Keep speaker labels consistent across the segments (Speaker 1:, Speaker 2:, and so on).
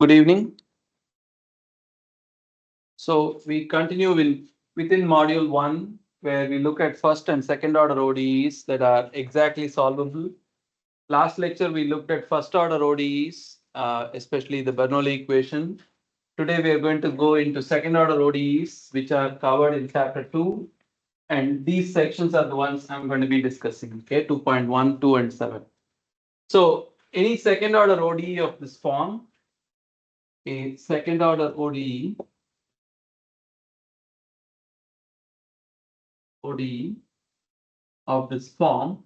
Speaker 1: Good evening. So we continue within module 1, where we look at first and second order ODEs that are exactly solvable. Last lecture, we looked at first order ODEs, especially the Bernoulli equation. Today, we are going to go into second order ODEs, which are covered in chapter 2. And these sections are the ones I'm going to be discussing, okay, 2.1, 2, and 7. So any second order ODE of this form, a second order ODE of this form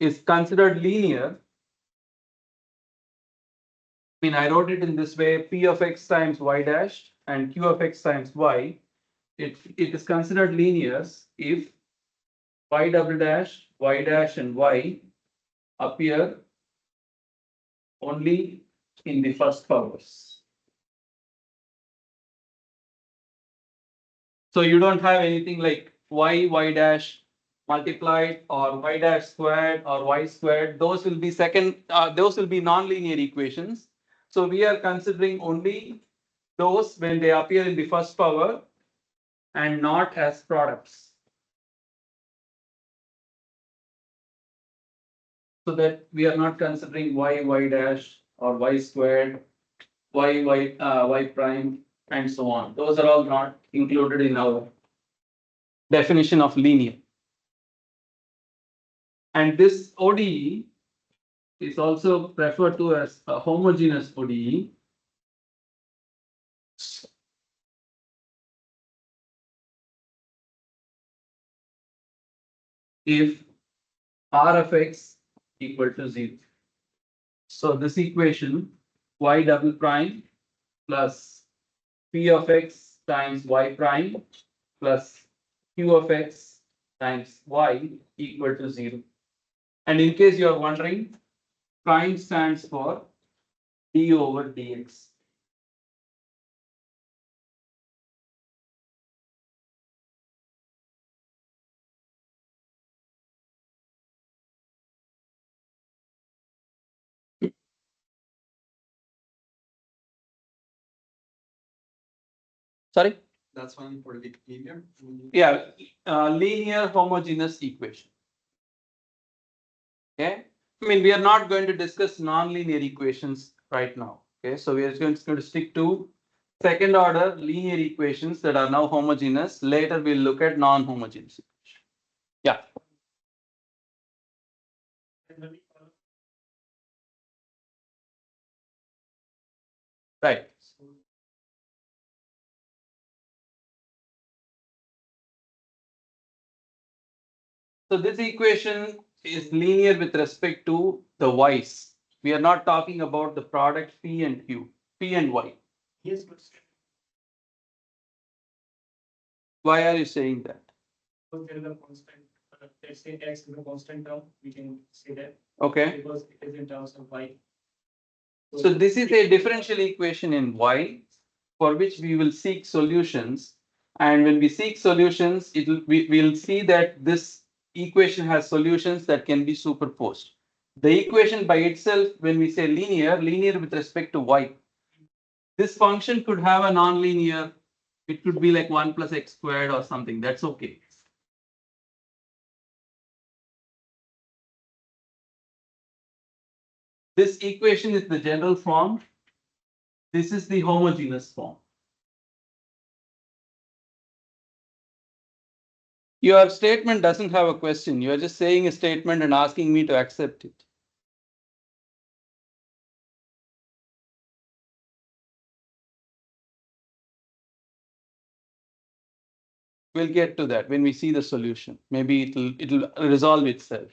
Speaker 1: is considered linear. I mean, I wrote it in this way: P of x times y dash and Q of x times y. It is considered linear if y double dash, y dash, and y appear only in the first powers. So you don't have anything like y dash multiplied or y dash squared or y squared. Those will be those will be nonlinear equations. So we are considering only those when they appear in the first power and not as products. So that we are not considering y dash or y squared, y prime, and so on. Those are all not included in our definition of linear. And this ODE is also referred to as a homogeneous ODE. If R of x equal to 0. So this equation, y double prime plus P of x times y prime plus Q of x times y equal to 0. And in case you are wondering, prime stands for d over dx. Sorry?
Speaker 2: That's one for linear.
Speaker 1: Yeah, linear homogeneous equation. Okay. I mean, we are not going to discuss nonlinear equations right now. Okay, so we are going to stick to second order linear equations that are now homogeneous. Later, we'll look at non-homogeneous equations. Yeah. Right. So this equation is linear with respect to the y's. We are not talking about the product P and Q, P and Y.
Speaker 2: Yes, but
Speaker 1: Why are you saying that?
Speaker 2: because there is a constant. Let's say x is a constant term. We can say that
Speaker 1: Okay.
Speaker 2: because it is in terms of y.
Speaker 1: So this is a differential equation in y for which we will seek solutions. And when we seek solutions, we will see that this equation has solutions that can be superposed. The equation by itself, when we say linear with respect to y. This function could have a nonlinear, it could be like 1 plus x squared or something, that's okay. This equation is the general form. This is the homogeneous form. Your statement doesn't have a question. You are just saying a statement and asking me to accept it. We'll get to that when we see the solution. Maybe it'll resolve itself.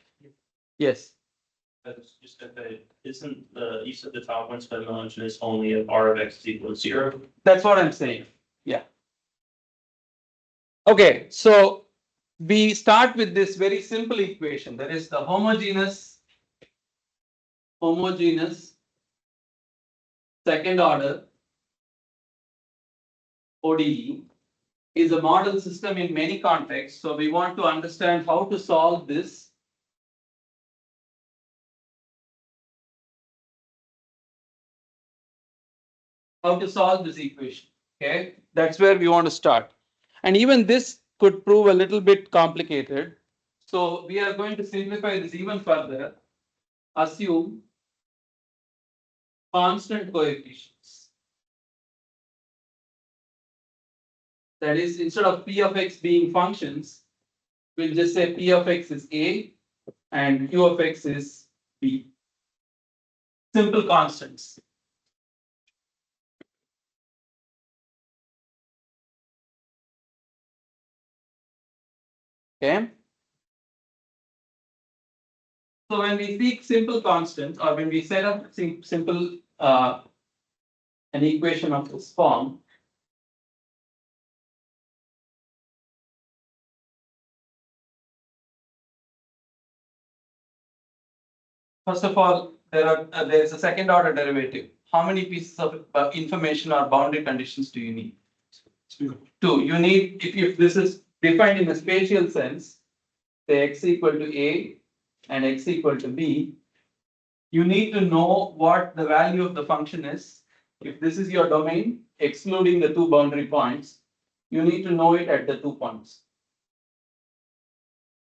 Speaker 1: Yes.
Speaker 3: Just isn't you said the top one's homogeneous only if R of x is equal to 0?
Speaker 1: That's what I'm saying. Yeah. Okay, so we start with this very simple equation. That is the homogeneous second order ODE is a model system in many contexts. So we want to understand how to solve this how to solve this equation. Okay, that's where we want to start. And even this could prove a little bit complicated. So we are going to simplify this even further. Assume constant coefficients. That is, instead of p of x being functions, we'll just say p of x is a and q of x is b. Simple constants. Okay. So when we seek simple constants, or when we set up simple an equation of this form, first of all, there is a second order derivative. How many pieces of information or boundary conditions do you need? Two. You need, if this is defined in a spatial sense, say x equal to a and x equal to b, you need to know what the value of the function is. If this is your domain, excluding the two boundary points, you need to know it at the 2 points.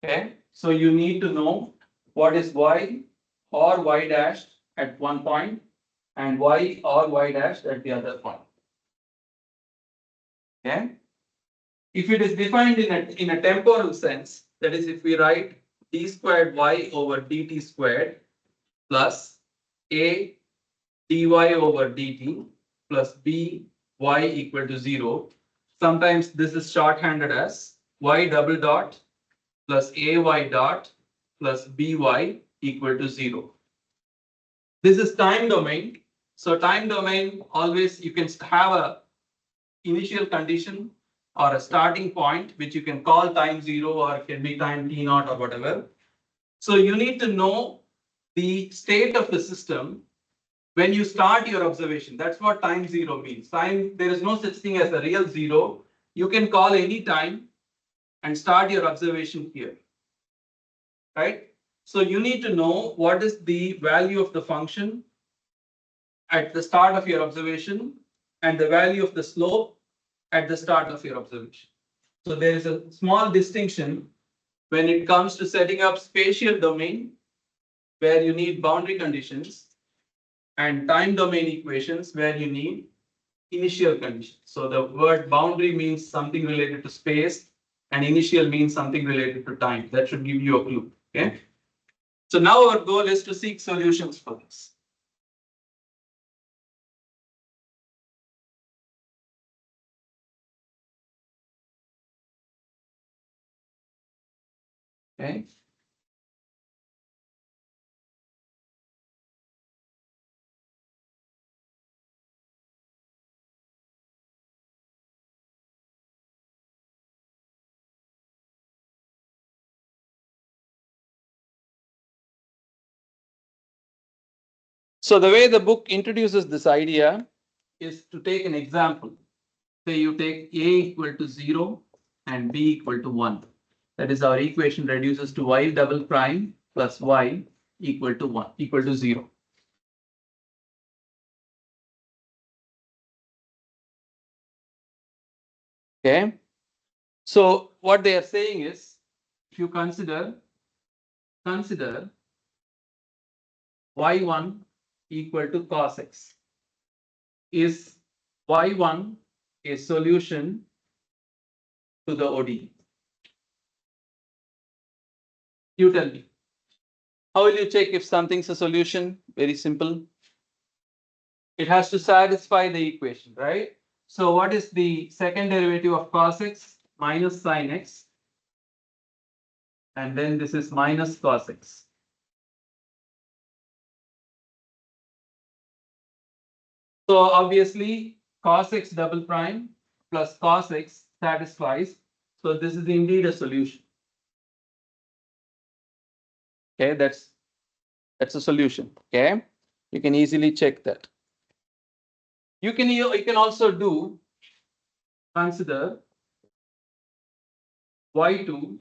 Speaker 1: Okay, so you need to know what is y or y dashed at one point and y or y dashed at the other point. Okay, if it is defined in a temporal sense, that is, if we write d squared y over dt squared plus a dy over dt plus b y equal to 0. Sometimes this is shorthanded as y double dot plus ay dot plus by equal to 0. This is time domain. So time domain, always you can have a initial condition or a starting point, which you can call time 0 or it can be time t naught or whatever. So you need to know the state of the system when you start your observation. That's what time 0 means. Time, there is no such thing as a real 0. You can call any time and start your observation here, right? So you need to know what is the value of the function at the start of your observation and the value of the slope at the start of your observation. So there is a small distinction when it comes to setting up spatial domain where you need boundary conditions and time domain equations where you need initial conditions. So the word boundary means something related to space and initial means something related to time. That should give you a clue. Okay. So now our goal is to seek solutions for this. Okay. So the way the book introduces this idea is to take an example. Say you take a equal to 0 and b equal to 1. That is, our equation reduces to y double prime plus y equal to 1 equal to 0. Okay. So what they are saying is, if you consider y1 equal to cos x, is y1 a solution to the ODE? You tell me. How will you check if something's a solution? Very simple. It has to satisfy the equation, right? So what is the second derivative of cos x? Minus sin x. And then this is minus cos x. So obviously cos x double prime plus cos x satisfies. So this is indeed a solution. Okay, that's a solution. Okay, you can easily check that. You can also do consider y2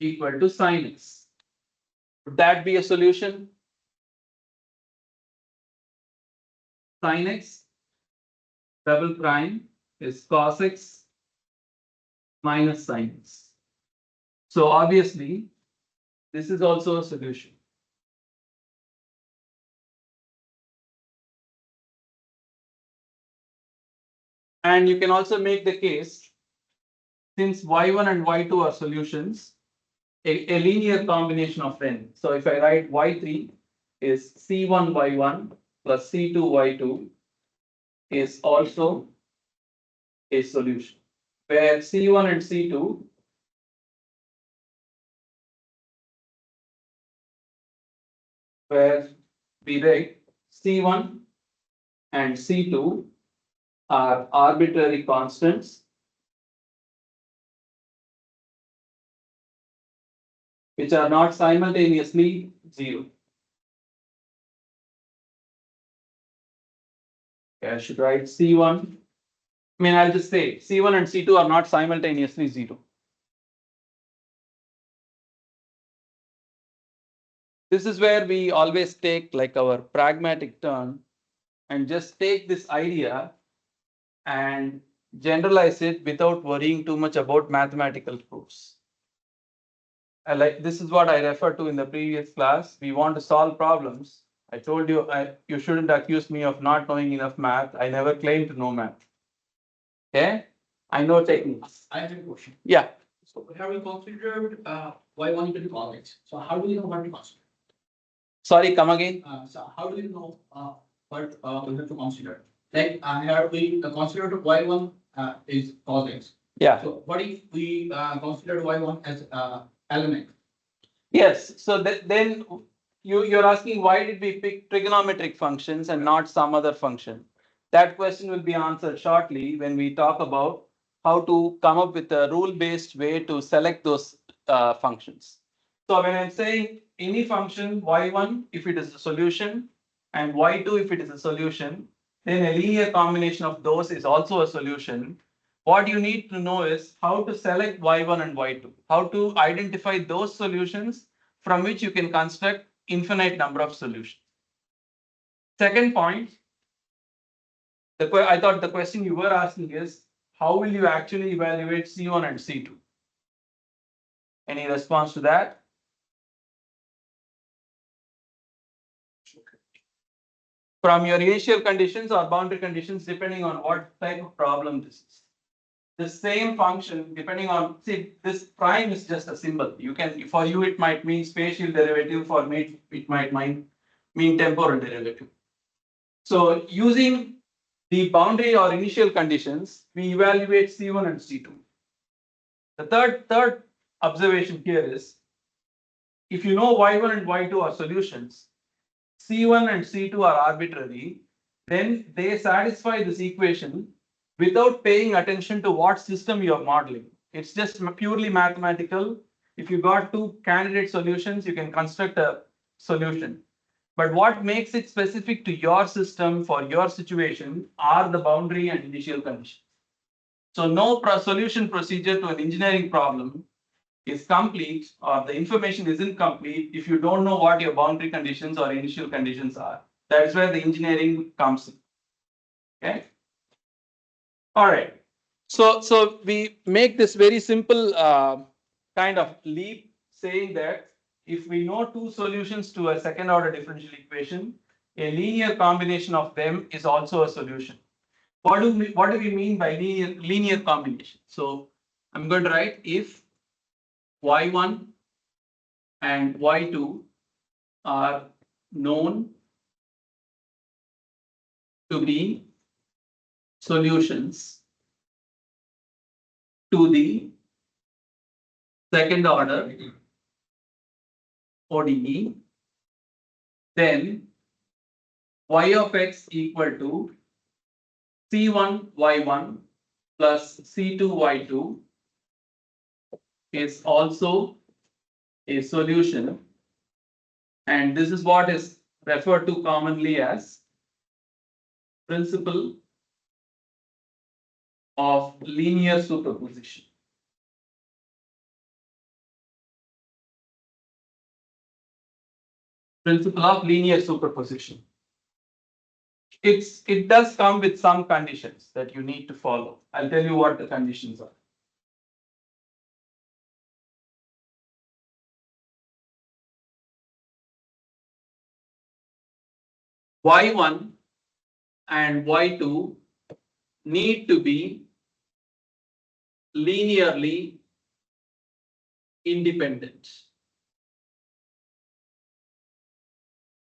Speaker 1: equal to sin x. Would that be a solution? Sin x double prime is cos x minus sin x. So obviously, this is also a solution. And you can also make the case, since y1 and y2 are solutions, a linear combination of n. So if I write y3 is c1 y1 plus c2 y2 is also a solution, where c1 and c2 where we write c1 and c2 are arbitrary constants which are not simultaneously zero. Okay, I should write C1. I mean, I'll just say C1 and C2 are not simultaneously zero. This is where we always take like our pragmatic turn and just take this idea and generalize it without worrying too much about mathematical proofs. This is what I referred to in the previous class. We want to solve problems. I told you you shouldn't accuse me of not knowing enough math. I never claimed to know math. Okay, I know techniques.
Speaker 4: I have a question.
Speaker 1: Yeah.
Speaker 4: So we have considered y1 equal to cos x. So how do we know what to consider?
Speaker 1: Sorry, come again.
Speaker 4: So how do we know what we have to consider? Like here we considered y1 is cos x.
Speaker 1: Yeah.
Speaker 4: So what if we considered y1 as element?
Speaker 1: Yes. So then you're asking why did we pick trigonometric functions and not some other function? That question will be answered shortly when we talk about how to come up with a rule-based way to select those functions. So when I'm saying any function y1 if it is a solution and y2 if it is a solution, then a linear combination of those is also a solution. What you need to know is how to select y1 and y2, how to identify those solutions from which you can construct infinite number of solutions. Second point, I thought the question you were asking is how will you actually evaluate C1 and C2? Any response to that? From your initial conditions or boundary conditions, depending on what type of problem this is. The same function, depending on, see, this prime is just a symbol. You can, for you, it might mean spatial derivative. For me, it might mean temporal derivative. So using the boundary or initial conditions, we evaluate C1 and C2. The third observation here is, if you know y1 and y2 are solutions, C1 and C2 are arbitrary, then they satisfy this equation without paying attention to what system you are modeling. It's just purely mathematical. If you got two candidate solutions, you can construct a solution. But what makes it specific to your system for your situation are the boundary and initial conditions. So no solution procedure to an engineering problem is complete or the information isn't complete if you don't know what your boundary conditions or initial conditions are. That's where the engineering comes in. Okay. All right. So we make this very simple kind of leap saying that if we know two solutions to a second order differential equation, a linear combination of them is also a solution. What do we mean by linear combination? So I'm going to write if y1 and y2 are known to be solutions to the second order ODE, then y of x equal to c1 y1 plus c2 y2 is also a solution, and this is what is referred to commonly as principle of linear superposition. Principle of linear superposition. it does come with some conditions that you need to follow. I'll tell you what the conditions are. Y1 and Y2 need to be linearly independent.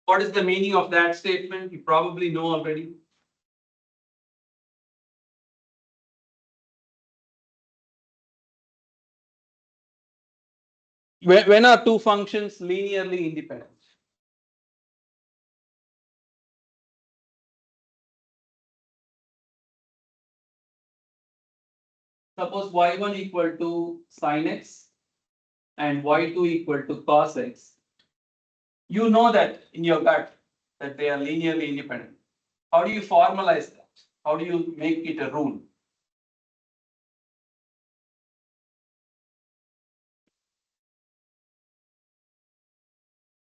Speaker 1: What is the meaning of that statement? You probably know already. When are two functions linearly independent? Suppose y1 equal to sin x and y2 equal to cos x. You know that in your gut that they are linearly independent. How do you formalize that? How do you make it a rule?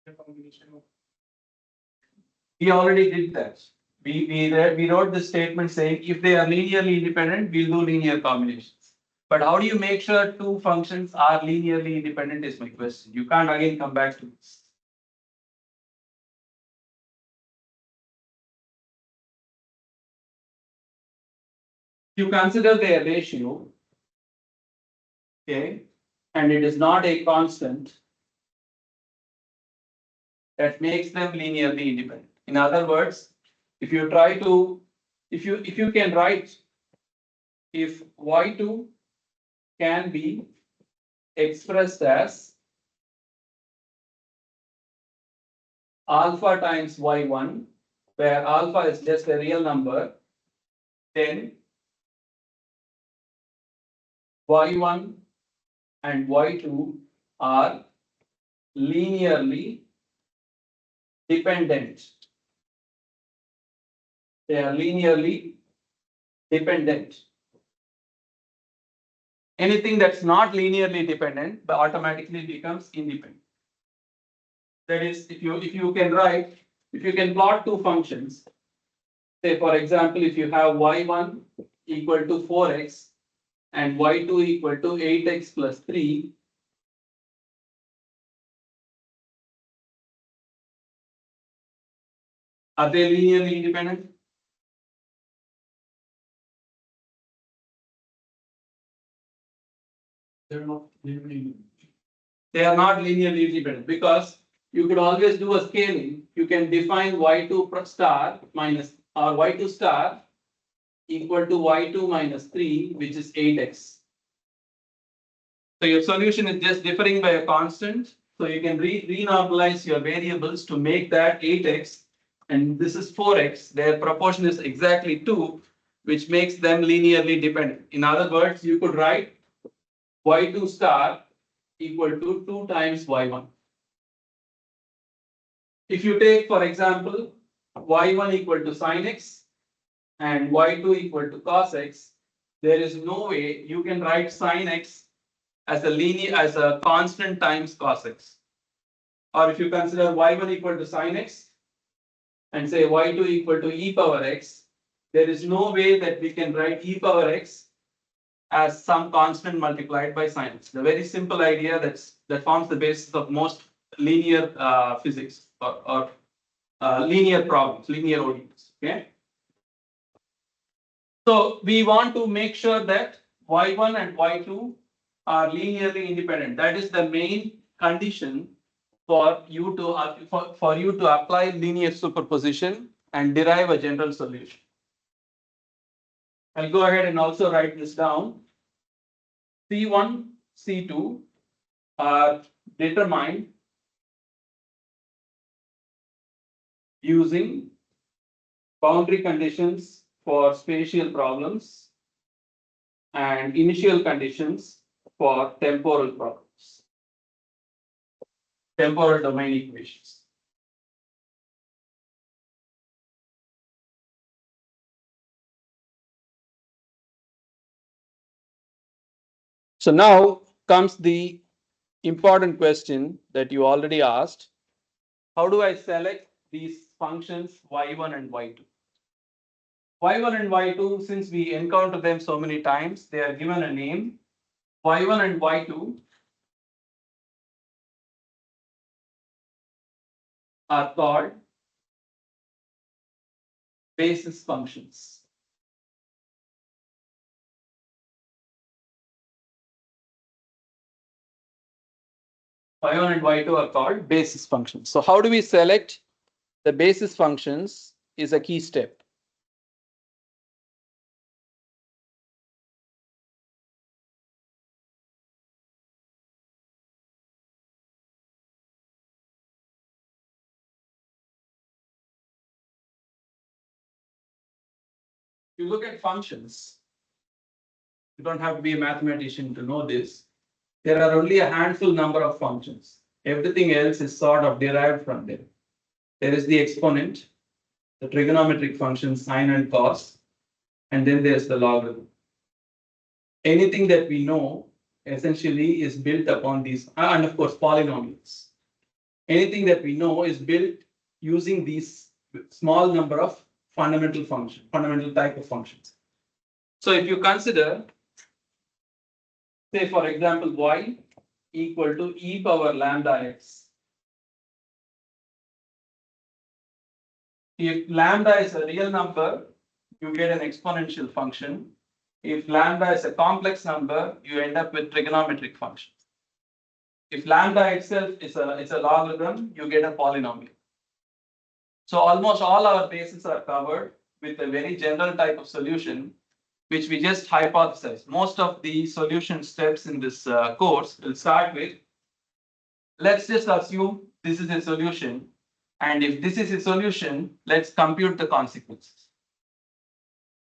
Speaker 2: The combination of
Speaker 1: We already did that. We wrote the statement saying if they are linearly independent, we'll do linear combinations. But how do you make sure two functions are linearly independent is my question. You can't again come back to this. You consider their ratio, okay, and it is not a constant that makes them linearly independent. In other words, if you try to, if you can write, if y2 can be expressed as alpha times y1, where alpha is just a real number, then y1 and y2 are linearly dependent. They are linearly dependent. Anything that's not linearly dependent but automatically becomes independent. That is, if you can write, if you can plot two functions, say for example, if you have y1 equal to 4x and y2 equal to 8x plus 3, are they linearly independent?
Speaker 4: They're not linearly.
Speaker 1: They are not linearly independent because you could always do a scaling. You can define y2 star minus or y2 star equal to y2 minus 3, which is 8x. So your solution is just differing by a constant. So you can renormalize your variables to make that 8x and this is 4x. Their proportion is exactly 2, which makes them linearly dependent. In other words, you could write y2 star equal to 2 times y1. If you take, for example, y1 equal to sin x and y2 equal to cos x, there is no way you can write sin x as a constant times cos x. Or if you consider y1 equal to sin x and say y2 equal to e power x, there is no way that we can write e power x as some constant multiplied by sin x. The very simple idea that forms the basis of most linear physics or linear problems, linear ODEs. Okay. So we want to make sure that y1 and y2 are linearly independent. That is the main condition for you to apply linear superposition and derive a general solution. I'll go ahead and also write this down. C1, C2 are determined using boundary conditions for spatial problems and initial conditions for temporal problems, temporal domain equations. So now comes the important question that you already asked. How do I select these functions y1 and y2? y1 and y2, since we encounter them so many times, they are given a name. Y1 and y2 are called basis functions. Y1 and y2 are called basis functions. So how do we select the basis functions is a key step. You look at functions, you don't have to be a mathematician to know this. There are only a handful number of functions. Everything else is sort of derived from them. There is the exponent, the trigonometric function sine and cos, and then there's the logarithm. Anything that we know essentially is built upon these, and of course polynomials. Anything that we know is built using these small number of fundamental type of functions. So if you consider, say for example, y equal to e power lambda x. If lambda is a real number, you get an exponential function. If lambda is a complex number, you end up with trigonometric functions. If lambda itself is a logarithm, you get a polynomial. So almost all our bases are covered with a very general type of solution, which we just hypothesize. Most of the solution steps in this course will start with, let's just assume this is a solution. And if this is a solution, let's compute the consequences.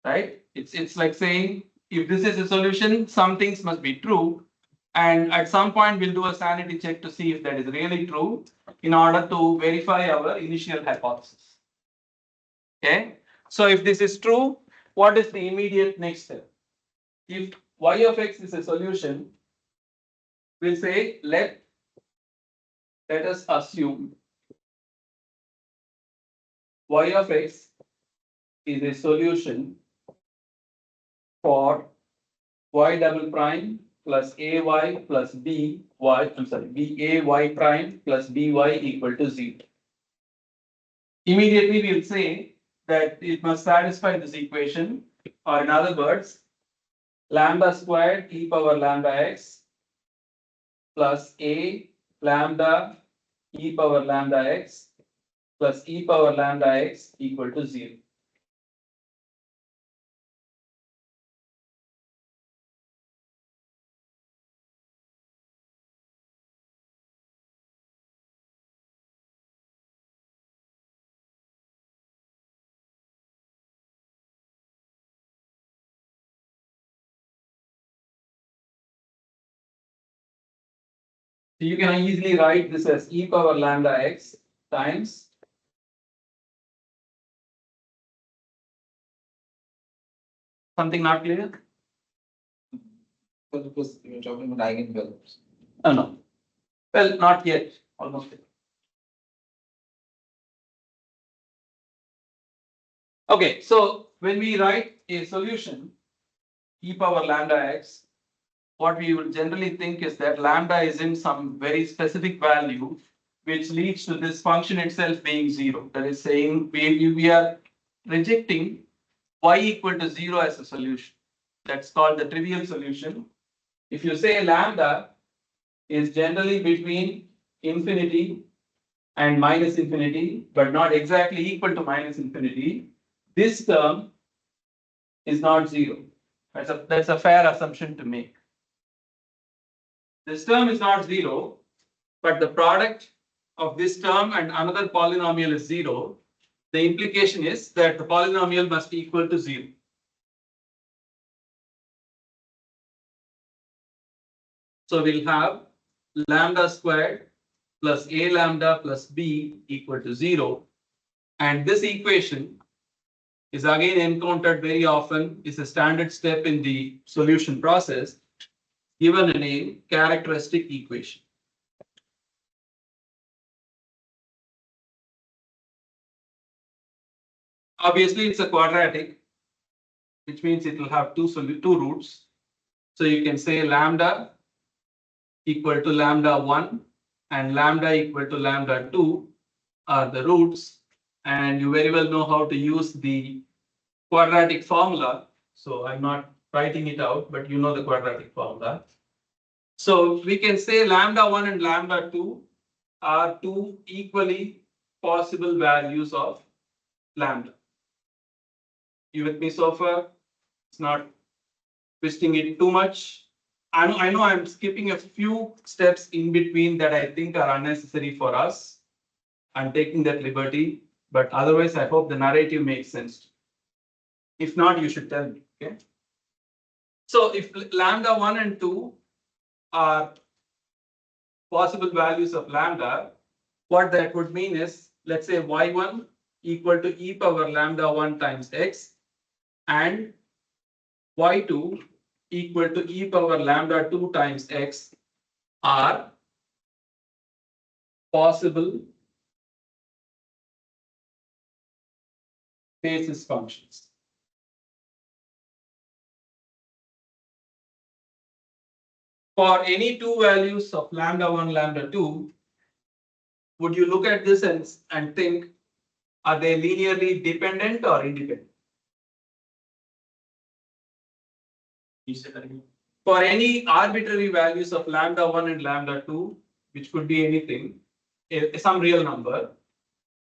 Speaker 1: Right? It's like saying, if this is a solution, some things must be true. And at some point, we'll do a sanity check to see if that is really true in order to verify our initial hypothesis. Okay. So if this is true, what is the immediate next step? If y of x is a solution, we'll say let us assume y of x is a solution for y double prime plus ay plus b ay prime plus by equal to 0. Immediately we'll say that it must satisfy this equation, or in other words, lambda squared e power lambda x plus a lambda e power lambda x plus e power lambda x equal to 0. So you can easily write this as e power lambda x times something not clear?
Speaker 5: Because you're talking about eigenvalues.
Speaker 1: Oh, no. Well, not yet. Almost. Okay, so when we write a solution, e power lambda x, what we would generally think is that lambda is in some very specific value, which leads to this function itself being 0. That is saying we are rejecting y equal to 0 as a solution. That's called the trivial solution. If you say lambda is generally between infinity and minus infinity, but not exactly equal to minus infinity, this term is not 0. That's a fair assumption to make. This term is not 0, but the product of this term and another polynomial is 0. The implication is that the polynomial must be equal to 0. So we'll have lambda squared plus a lambda plus b equal to 0. And this equation is again encountered very often, is a standard step in the solution process, given a name, characteristic equation. Obviously, it's a quadratic. which means it will have two roots. So you can say lambda equal to lambda 1 and lambda equal to lambda 2 are the roots, and you very well know how to use the quadratic formula. So I'm not writing it out, but you know the quadratic formula. So we can say lambda 1 and lambda 2 are two equally possible values of lambda. You with me so far? It's not twisting it too much. I know I'm skipping a few steps in between that I think are unnecessary for us. I'm taking that liberty, but otherwise I hope the narrative makes sense. If not, you should tell me, okay? So if lambda 1 and 2 are possible values of lambda, what that would mean is, let's say y1 equal to e power lambda 1 times x and y2 equal to e power lambda 2 times x are possible basis functions. For any two values of lambda 1, lambda 2, would you look at this and think, are they linearly dependent or independent?
Speaker 3: You said that again?
Speaker 1: For any arbitrary values of lambda 1 and lambda 2, which could be anything, some real number,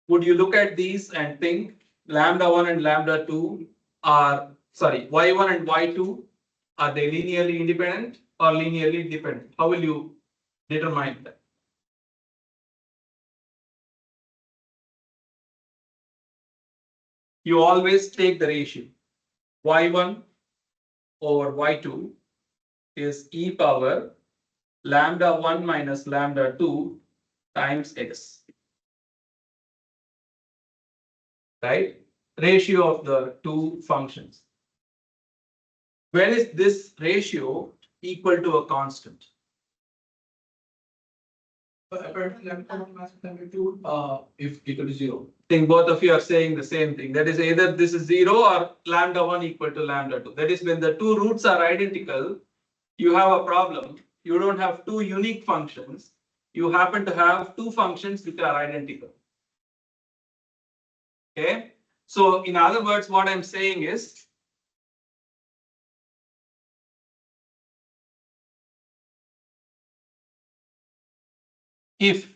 Speaker 1: would you look at these and think lambda 1 and lambda 2 are, sorry, y1 and y2, are they linearly independent or linearly dependent? How will you determine that? You always take the ratio. Y1 over y2 is e power lambda 1 minus lambda 2 times x. Right? Ratio of the two functions. When is this ratio equal to a constant?
Speaker 4: Apparently, lambda 1 minus lambda 2, if equal to 0.
Speaker 1: I think both of you are saying the same thing. That is either this is 0 or lambda 1 equal to lambda 2. That is when the two roots are identical, you have a problem. You don't have two unique functions. You happen to have two functions which are identical. Okay. So in other words, what I'm saying is, if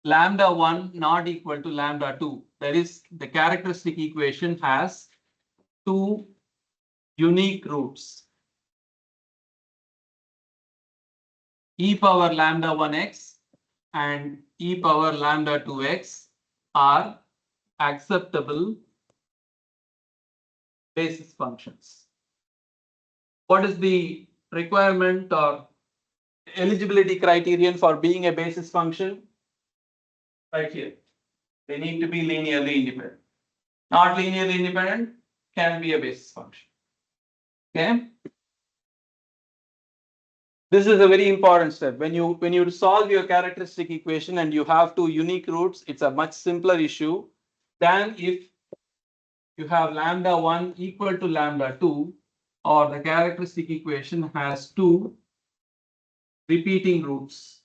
Speaker 1: lambda 1 not equal to lambda 2, that is the characteristic equation has two unique roots. E power lambda 1x and e power lambda 2x are acceptable basis functions. What is the requirement or eligibility criterion for being a basis function? Right here. They need to be linearly independent. Not linearly independent can be a basis function. Okay. This is a very important step. When you solve your characteristic equation and you have two unique roots, it's a much simpler issue than if you have lambda 1 equal to lambda 2, or the characteristic equation has two repeating roots.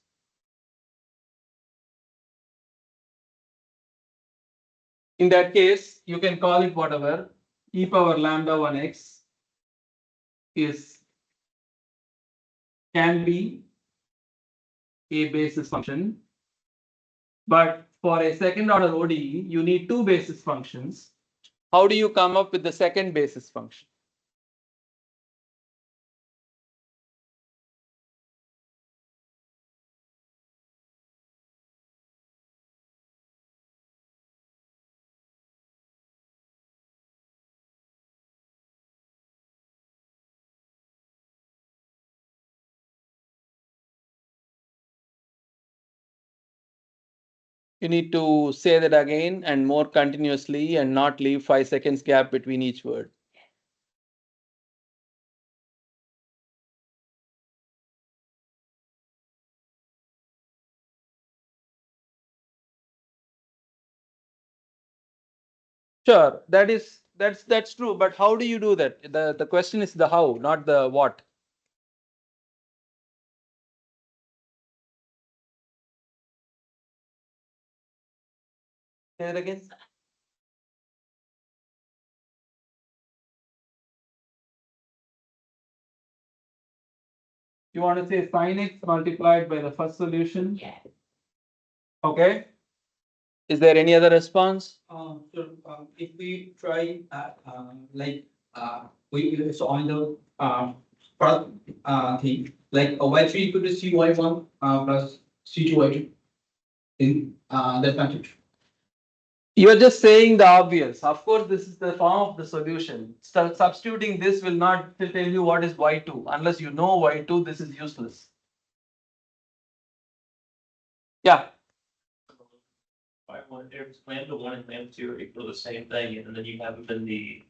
Speaker 1: In that case, you can call it whatever. E power lambda 1x can be a basis function. But for a second order ODE, you need two basis functions. How do you come up with the second basis function? You need to say that again and more continuously and not leave 5 seconds gap between each word. Sure, that is That's true, but how do you do that? The question is the how, not the what. Say it again. You want to say sin x multiplied by the first solution?
Speaker 4: Yeah.
Speaker 1: Okay. Is there any other response?
Speaker 4: If we try, we saw on the, product, thing, like y3 equal to cy1, plus c2y2 in, that matrix.
Speaker 1: You are just saying the obvious. Of course, this is the form of the solution. Substituting this will not tell you what is y2. Unless you know y2, this is useless. Yeah.
Speaker 3: Y1, there's lambda 1 and lambda 2 are equal to the same thing, and then you have them in the,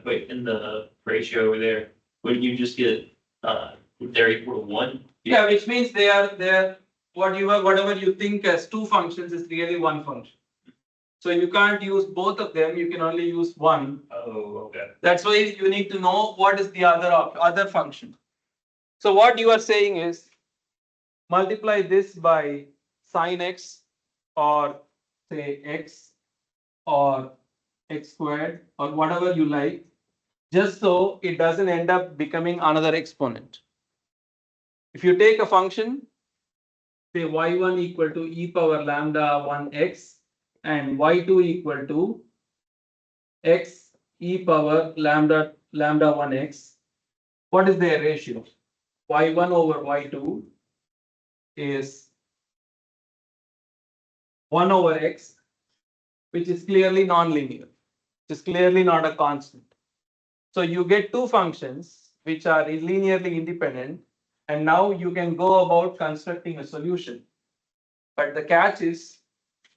Speaker 3: wait, in the ratio over there. Wouldn't you just get, they're equal to 1?
Speaker 1: Yeah, which means they're whatever you think as two functions is really one function. So you can't use both of them, you can only use one.
Speaker 3: Oh, okay.
Speaker 1: That's why you need to know what is the other function. So what you are saying is multiply this by sin x or say x or x squared or whatever you like, just so it doesn't end up becoming another exponent. If you take a function, say y1 equal to e power lambda 1x and y2 equal to x e power lambda 1x, what is their ratio? Y1 over y2 is 1 over x, which is clearly nonlinear, which is clearly not a constant. So you get two functions which are linearly independent, and now you can go about constructing a solution. But the catch is,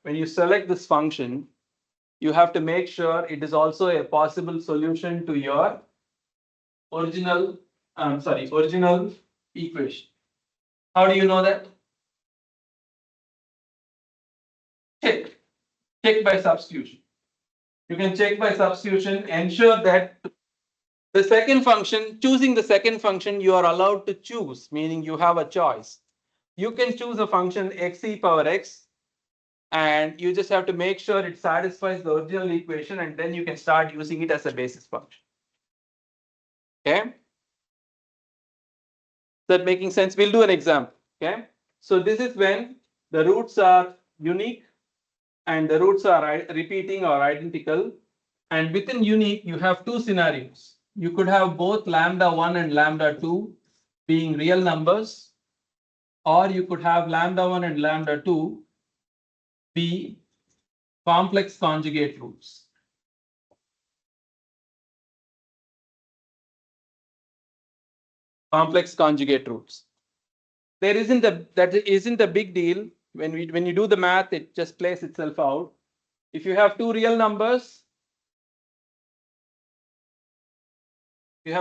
Speaker 1: when you select this function, you have to make sure it is also a possible solution to your original equation. How do you know that? Check by substitution. You can check by substitution, ensure that the second function, choosing the second function, you are allowed to choose, meaning you have a choice. You can choose a function x e power x, and you just have to make sure it satisfies the original equation, and then you can start using it as a basis function. Okay? Is that making sense? We'll do an example. Okay? So this is when the roots are unique and the roots are repeating or identical. And within unique, you have two scenarios. You could have both lambda 1 and lambda 2 being real numbers, or you could have lambda 1 and lambda 2 be complex conjugate roots. Complex conjugate roots. That isn't a big deal. When you do the math, it just plays itself out. If you have two real numbers, you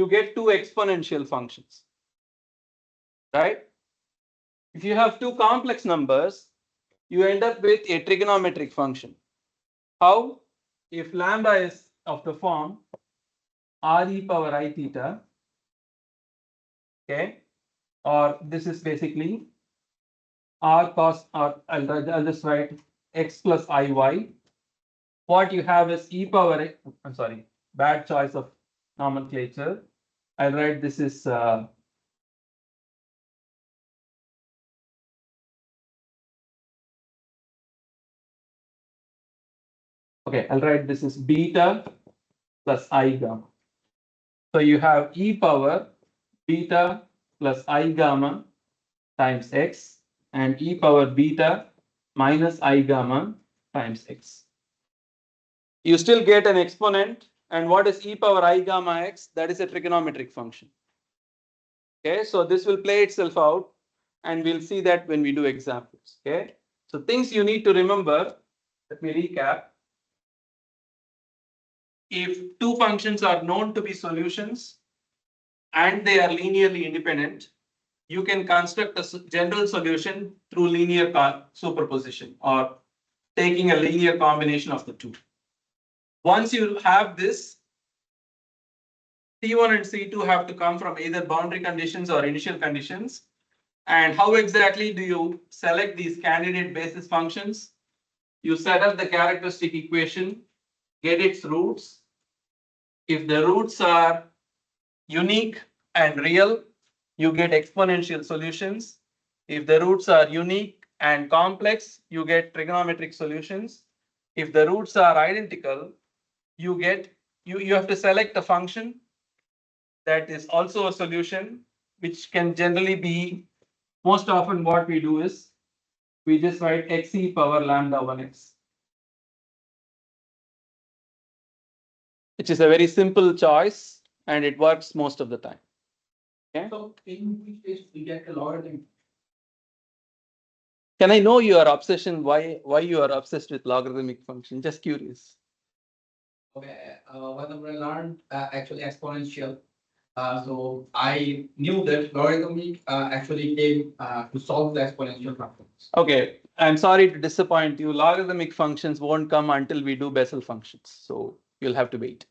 Speaker 1: get two exponential functions, right? If you have two complex numbers, you end up with a trigonometric function. How? If lambda is of the form r e power I theta, okay, or this is basically r cos, or I'll just write x plus iy. What you have is e power x, I'm sorry, bad choice of nomenclature. I'll write this is okay, I'll write this is beta plus I gamma. So you have e power beta plus I gamma times x and e power beta minus I gamma times x. You still get an exponent, and what is e power I gamma x? That is a trigonometric function. Okay, so this will play itself out, and we'll see that when we do examples. Okay, so things you need to remember. Let me recap. If two functions are known to be solutions and they are linearly independent, you can construct a general solution through linear superposition or taking a linear combination of the two. Once you have this, C1 and C2 have to come from either boundary conditions or initial conditions. And how exactly do you select these candidate basis functions? You set up the characteristic equation, get its roots. If the roots are unique and real, you get exponential solutions. If the roots are unique and complex, you get trigonometric solutions. If the roots are identical, you have to select a function that is also a solution, which can generally be, most often what we do is we just write xe power lambda 1x, which is a very simple choice and it works most of the time. Okay.
Speaker 4: So in which case we get a logarithm.
Speaker 1: Can I know your obsession? Why you are obsessed with logarithmic function? Just curious.
Speaker 4: Okay, whenever I learned actually exponential, so I knew that logarithmic actually came to solve the exponential problems.
Speaker 1: Okay, I'm sorry to disappoint you. Logarithmic functions won't come until we do Bessel functions, so you'll have to wait.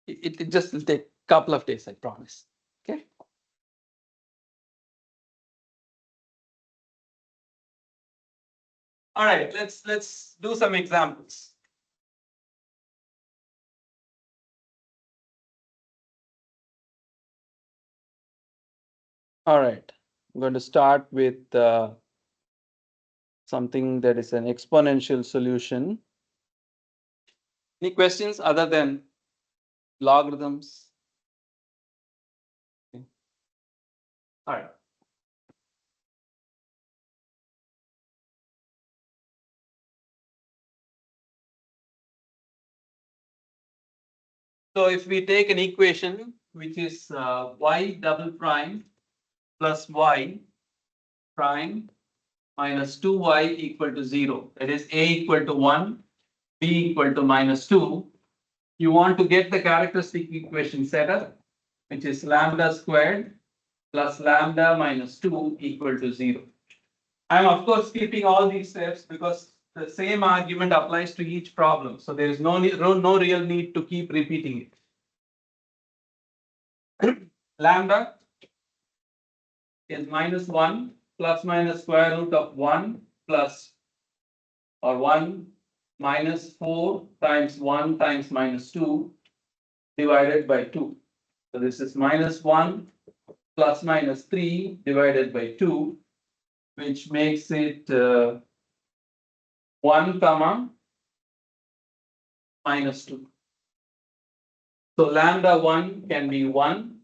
Speaker 1: It just will take a couple of days, I promise. Okay. All right, let's do some examples. All right, I'm going to start with something that is an exponential solution. Any questions other than logarithms? Okay. All right. So if we take an equation which is y double prime plus y prime minus 2y equal to 0, that is a equal to 1, b equal to minus 2, you want to get the characteristic equation set up, which is lambda squared plus lambda minus 2 equal to 0. I'm of course skipping all these steps because the same argument applies to each problem. So there is no real need to keep repeating it. Lambda is minus 1 plus minus square root of 1 plus or 1 minus 4 times 1 times minus 2 divided by 2. So this is minus 1 plus minus 3 divided by 2, which makes it 1 comma minus 2. So lambda 1 can be 1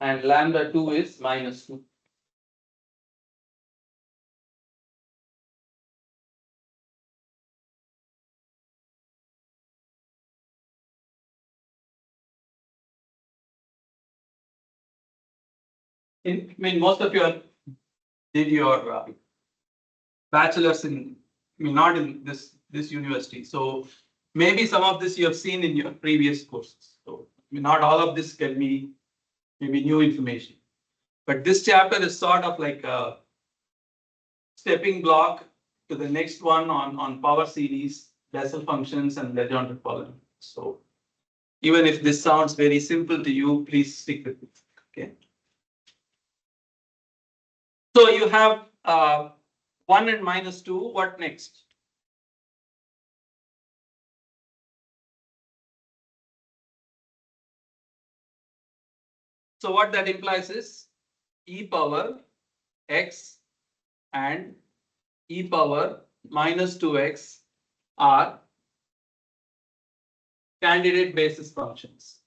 Speaker 1: and lambda 2 is minus 2. I mean, most of you did your bachelor's in, I mean, not in this university. So maybe some of this you have seen in your previous courses. So I mean, not all of this can be maybe new information. But this chapter is sort of like a stepping block to the next one on power series, Bessel functions, and Legendre polynomials. So even if this sounds very simple to you, please stick with it. Okay. So you have 1 and minus 2. What next? So what that implies is e power x and e power minus 2x are candidate basis functions,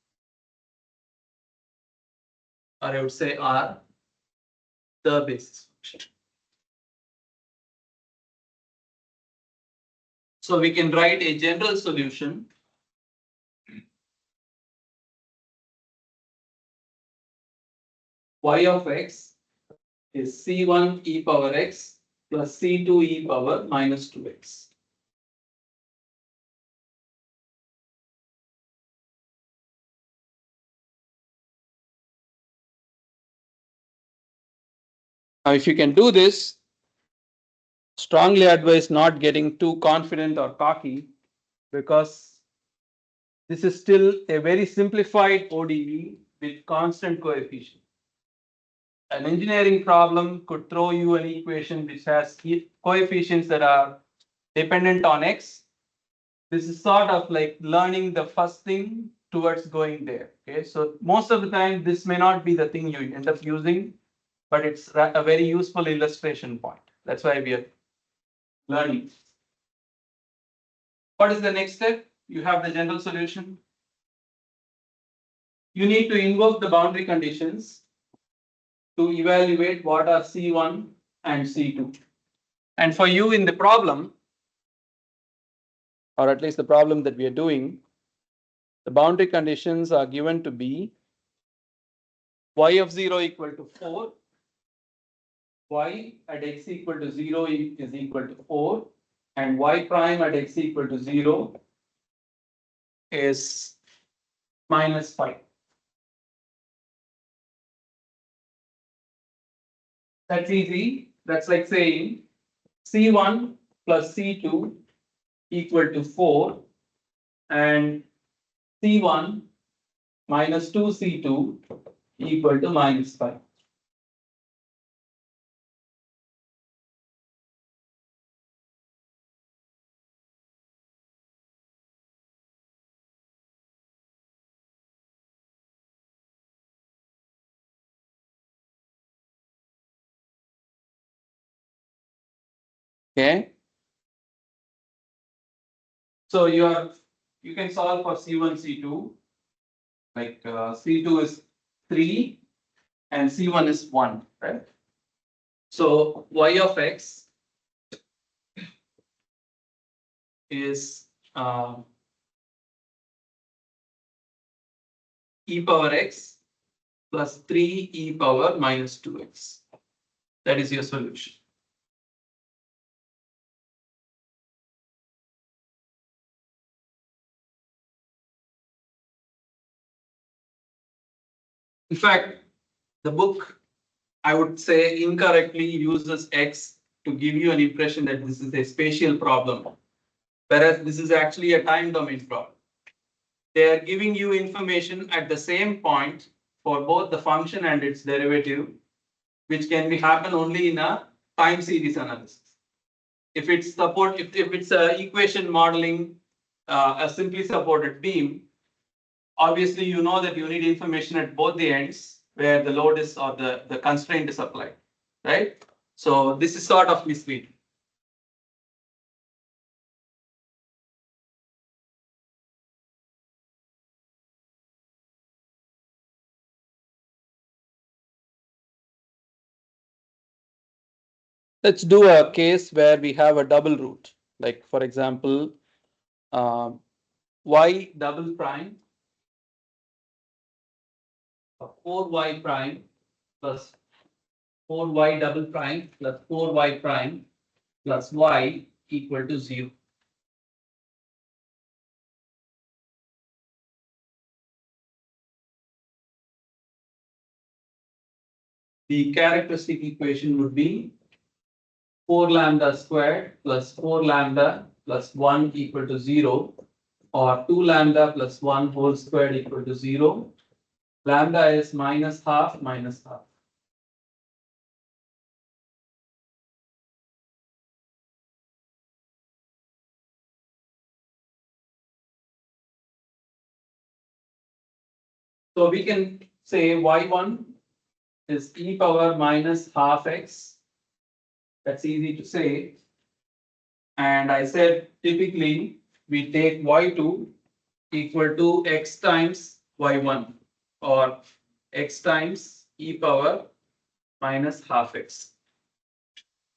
Speaker 1: or I would say are the basis function. So we can write a general solution y of x is c1 e power x plus c2 e power minus 2x. Now, if you can do this, strongly advise not getting too confident or cocky, because this is still a very simplified ODE with constant coefficient. An engineering problem could throw you an equation which has coefficients that are dependent on x. This is sort of like learning the first thing towards going there. Okay, so most of the time this may not be the thing you end up using, but it's a very useful illustration point. That's why we are learning. What is the next step? You have the general solution. You need to invoke the boundary conditions to evaluate what are C1 and C2. And for you in the problem, or at least the problem that we are doing, the boundary conditions are given to be y of 0 equal to 4, y at x equal to 0 is equal to 4, and y prime at x equal to 0 is minus 5. That's easy. That's like saying C1 plus C2 equal to 4 and C1 minus 2C2 equal to minus 5. Okay. So you can solve for C1, C2. Like C2 is 3 and C1 is 1, right? So y of x is e power x plus 3 e power minus 2x. That is your solution. In fact, the book, I would say, incorrectly uses x to give you an impression that this is a spatial problem, whereas this is actually a time domain problem. They are giving you information at the same point for both the function and its derivative, which can be happen only in a time series analysis. If it's if it's a equation modeling a simply supported beam, obviously you know that you need information at both the ends where the load is or the constraint is applied, right? So this is sort of misleading. Let's do a case where we have a double root, like for example, y double prime 4y prime plus 4y double prime plus 4y prime plus y equal to 0. The characteristic equation would be 4 lambda squared plus 4 lambda plus 1 equal to 0, or 2 lambda plus 1 whole squared equal to 0. Lambda is minus half minus half. So we can say y1 is e power minus half x. That's easy to say. And I said typically we take y2 equal to x times y1, or x times e power minus half x.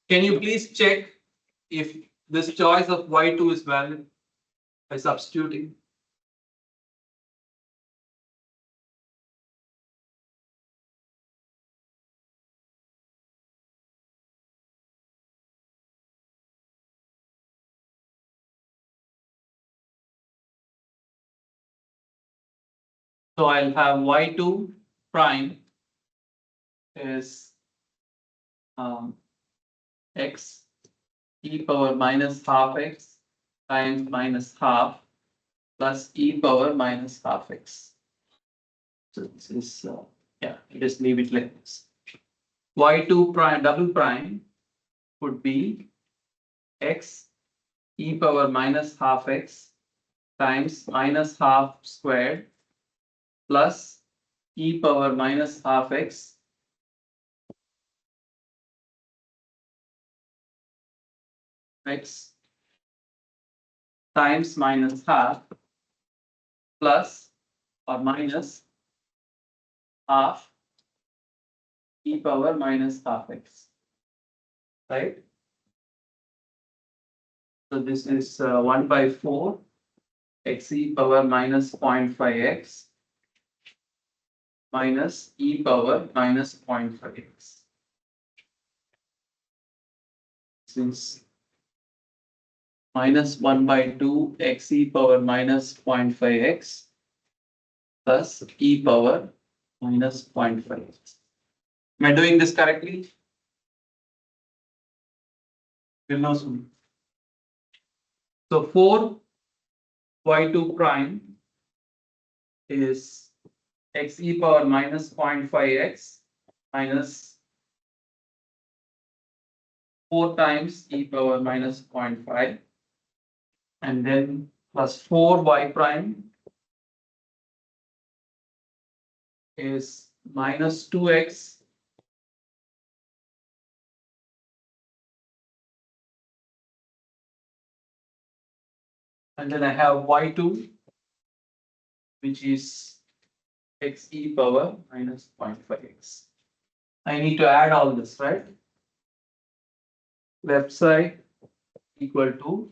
Speaker 1: Can you please check if this choice of y2 is valid by substituting? So I'll have y2 prime is x e power minus half x times minus half plus e power minus half x. So this is, yeah, just leave it like this. Y2 prime double prime would be x e power minus half x times minus half squared plus e power minus half x times minus half plus or minus half e power minus half x, right? So this is 1 by 4 x e power minus 0.5 x minus e power minus 0.5 x. Since minus 1 by 2 x e power minus 0.5 x plus e power minus 0.5 x. Am I doing this correctly? We'll know soon. So 4 y2 prime is x e power minus 0.5 x minus 4 times e power minus 0.5 and then plus 4 y prime is minus 2x and then I have y2 which is x e power minus 0.5 x. I need to add all this, right? Left side equal to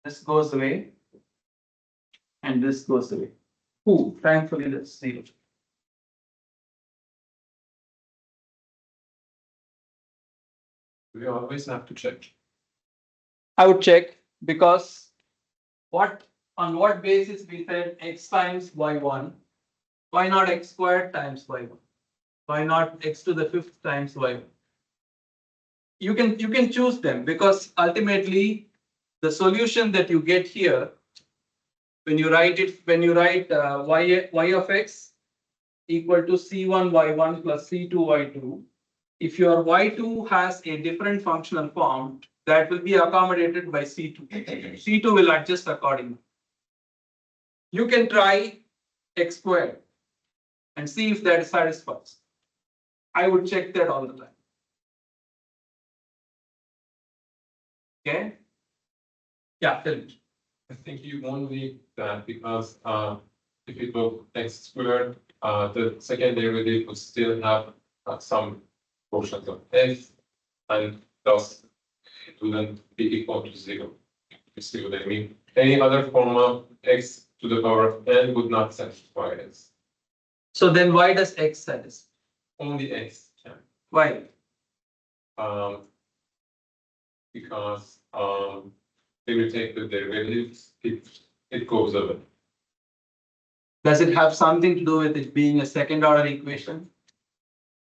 Speaker 1: this goes away and this goes away. Ooh, thankfully that's 0.
Speaker 6: We always have to check.
Speaker 1: I would check because on what basis we said x times y1, why not x squared times y1? Why not x to the 5th times y1? You can choose them because ultimately the solution that you get here when you write y of x equal to c1 y1 plus c2 y2, if your y2 has a different functional form, that will be accommodated by c2. C2 will adjust accordingly. You can try x squared and see if that satisfies. I would check that all the time. Okay? Yeah, tell me.
Speaker 6: I think you won't need that because if you go x squared, the second derivative would still have some portions of x, and thus it wouldn't be equal to 0. You see what I mean? Any other form of x to the power of n would not satisfy this.
Speaker 1: So then why does x satisfy?
Speaker 6: Only x can.
Speaker 1: Why?
Speaker 6: Because if you take the derivatives, it goes away.
Speaker 1: Does it have something to do with it being a second order equation?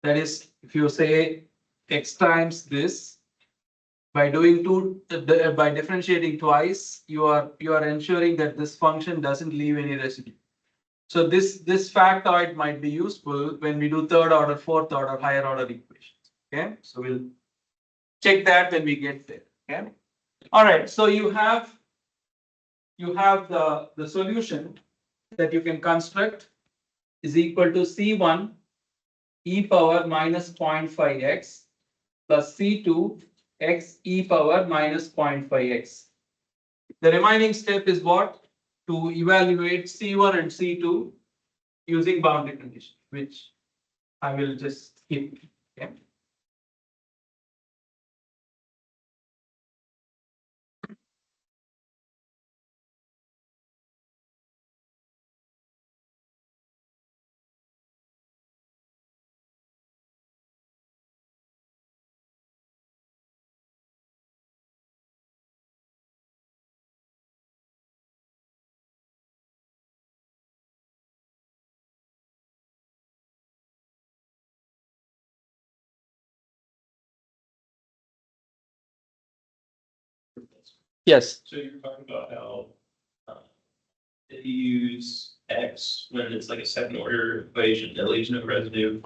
Speaker 1: That is, if you say x times this, by doing by differentiating twice, you are ensuring that this function doesn't leave any residue. So this factoid might be useful when we do third order, fourth order, higher order equations. Okay, so we'll check that when we get there. Okay. All right. So you have the solution that you can construct is equal to C1 e power minus 0.5 x plus C2 x e power minus 0.5 x. The remaining step is what? To evaluate C1 and C2 using boundary condition, which I will just skip. Okay. Yes.
Speaker 3: So you're talking about how if you use X when it's like a second order equation that leaves no residue,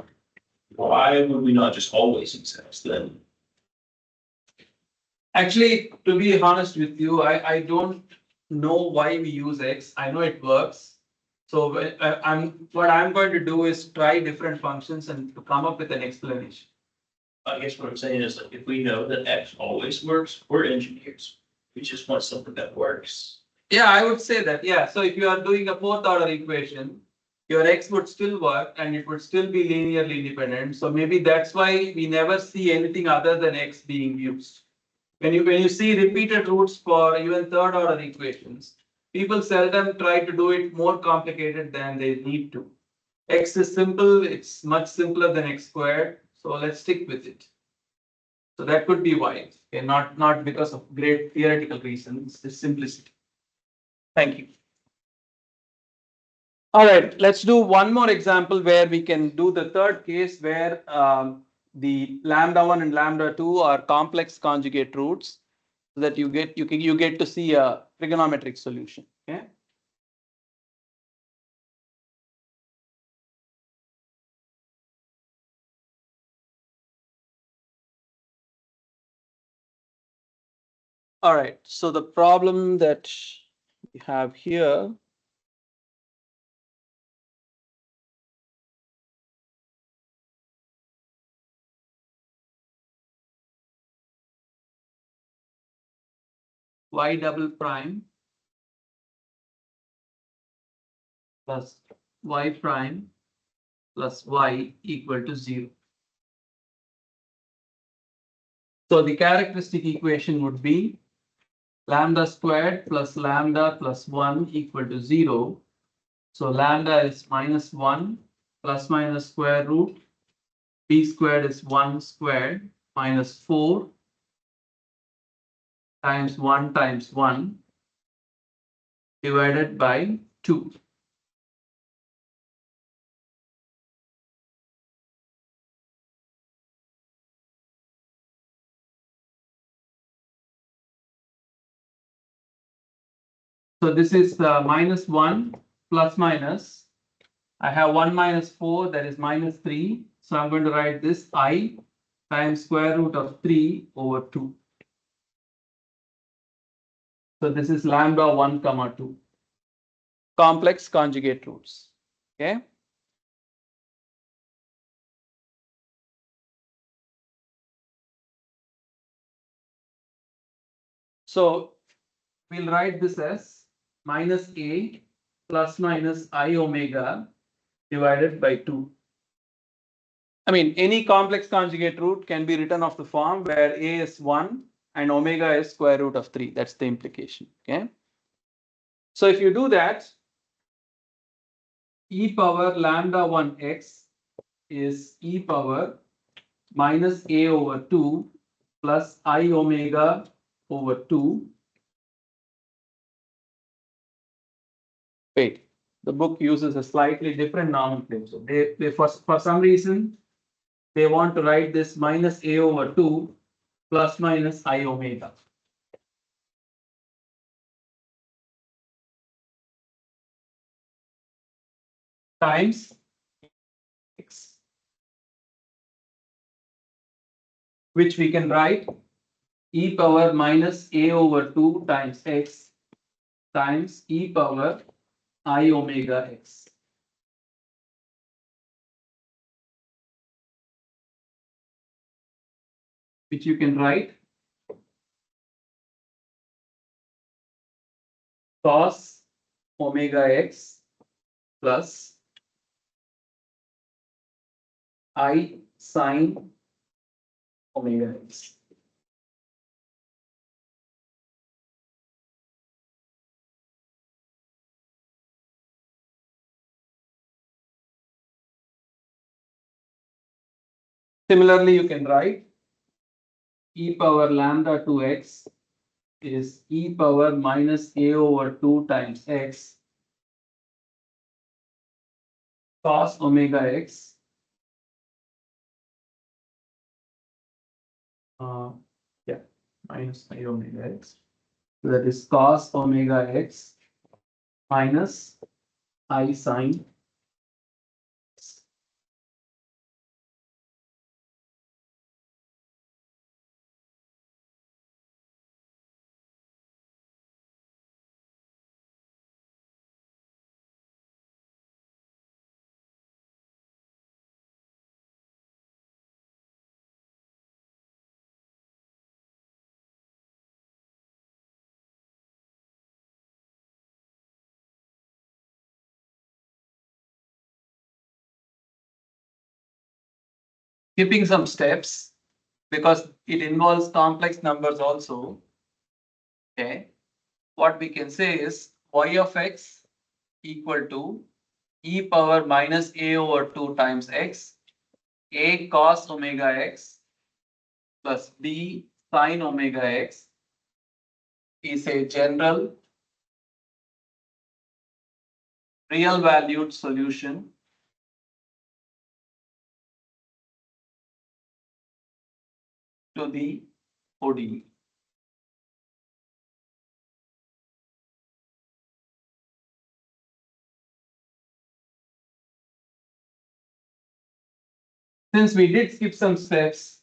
Speaker 3: why would we not just always use X then?
Speaker 1: Actually, to be honest with you, I don't know why we use X. I know it works. So what I'm going to do is try different functions and to come up with an explanation.
Speaker 3: I guess what I'm saying is like, if we know that X always works, we're engineers. We just want something that works.
Speaker 1: Yeah, I would say that. Yeah. So if you are doing a fourth order equation, your X would still work and it would still be linearly independent. So maybe that's why we never see anything other than X being used. When you see repeated roots for even third order equations, people seldom try to do it more complicated than they need to. X is simple, it's much simpler than X squared, so let's stick with it. So that could be why, okay, not because of great theoretical reasons, it's simplicity. Thank you. All right, let's do one more example where we can do the third case where the lambda 1 and lambda 2 are complex conjugate roots, so that you get to see a trigonometric solution. Okay. All right. So the problem that we have here. Y double prime plus y prime plus y equal to 0. So the characteristic equation would be lambda squared plus lambda plus 1 equal to 0. So lambda is minus 1 plus minus square root. B squared is 1 squared minus 4 times 1 times 1 divided by 2. So this is minus 1 plus minus. I have 1 minus 4, that is minus 3. So I'm going to write this I times square root of 3 over 2. So this is lambda 1 comma 2. Complex conjugate roots. Okay. So we'll write this as minus a plus minus I omega divided by 2. I mean, any complex conjugate root can be written of the form where a is 1 and omega is square root of 3. That's the implication. Okay. So if you do that, e power lambda 1 x is e power minus a over 2 plus I omega over 2. Wait, the book uses a slightly different nomenclature. They for some reason, they want to write this minus a over 2 plus minus I omega. Times x, which we can write e power minus a over 2 times x times e power I omega x. Which you can write cos omega x plus I sine omega x. Similarly, you can write e power lambda 2x is e power minus a over 2 times x cos omega x yeah minus I omega x That is cos omega x minus I sine. Skipping some steps because it involves complex numbers also. Okay. What we can say is y of x equal to e power minus a over 2 times x, a cos omega x plus b sin omega x is a general real valued solution to the ODE. Since we did skip some steps,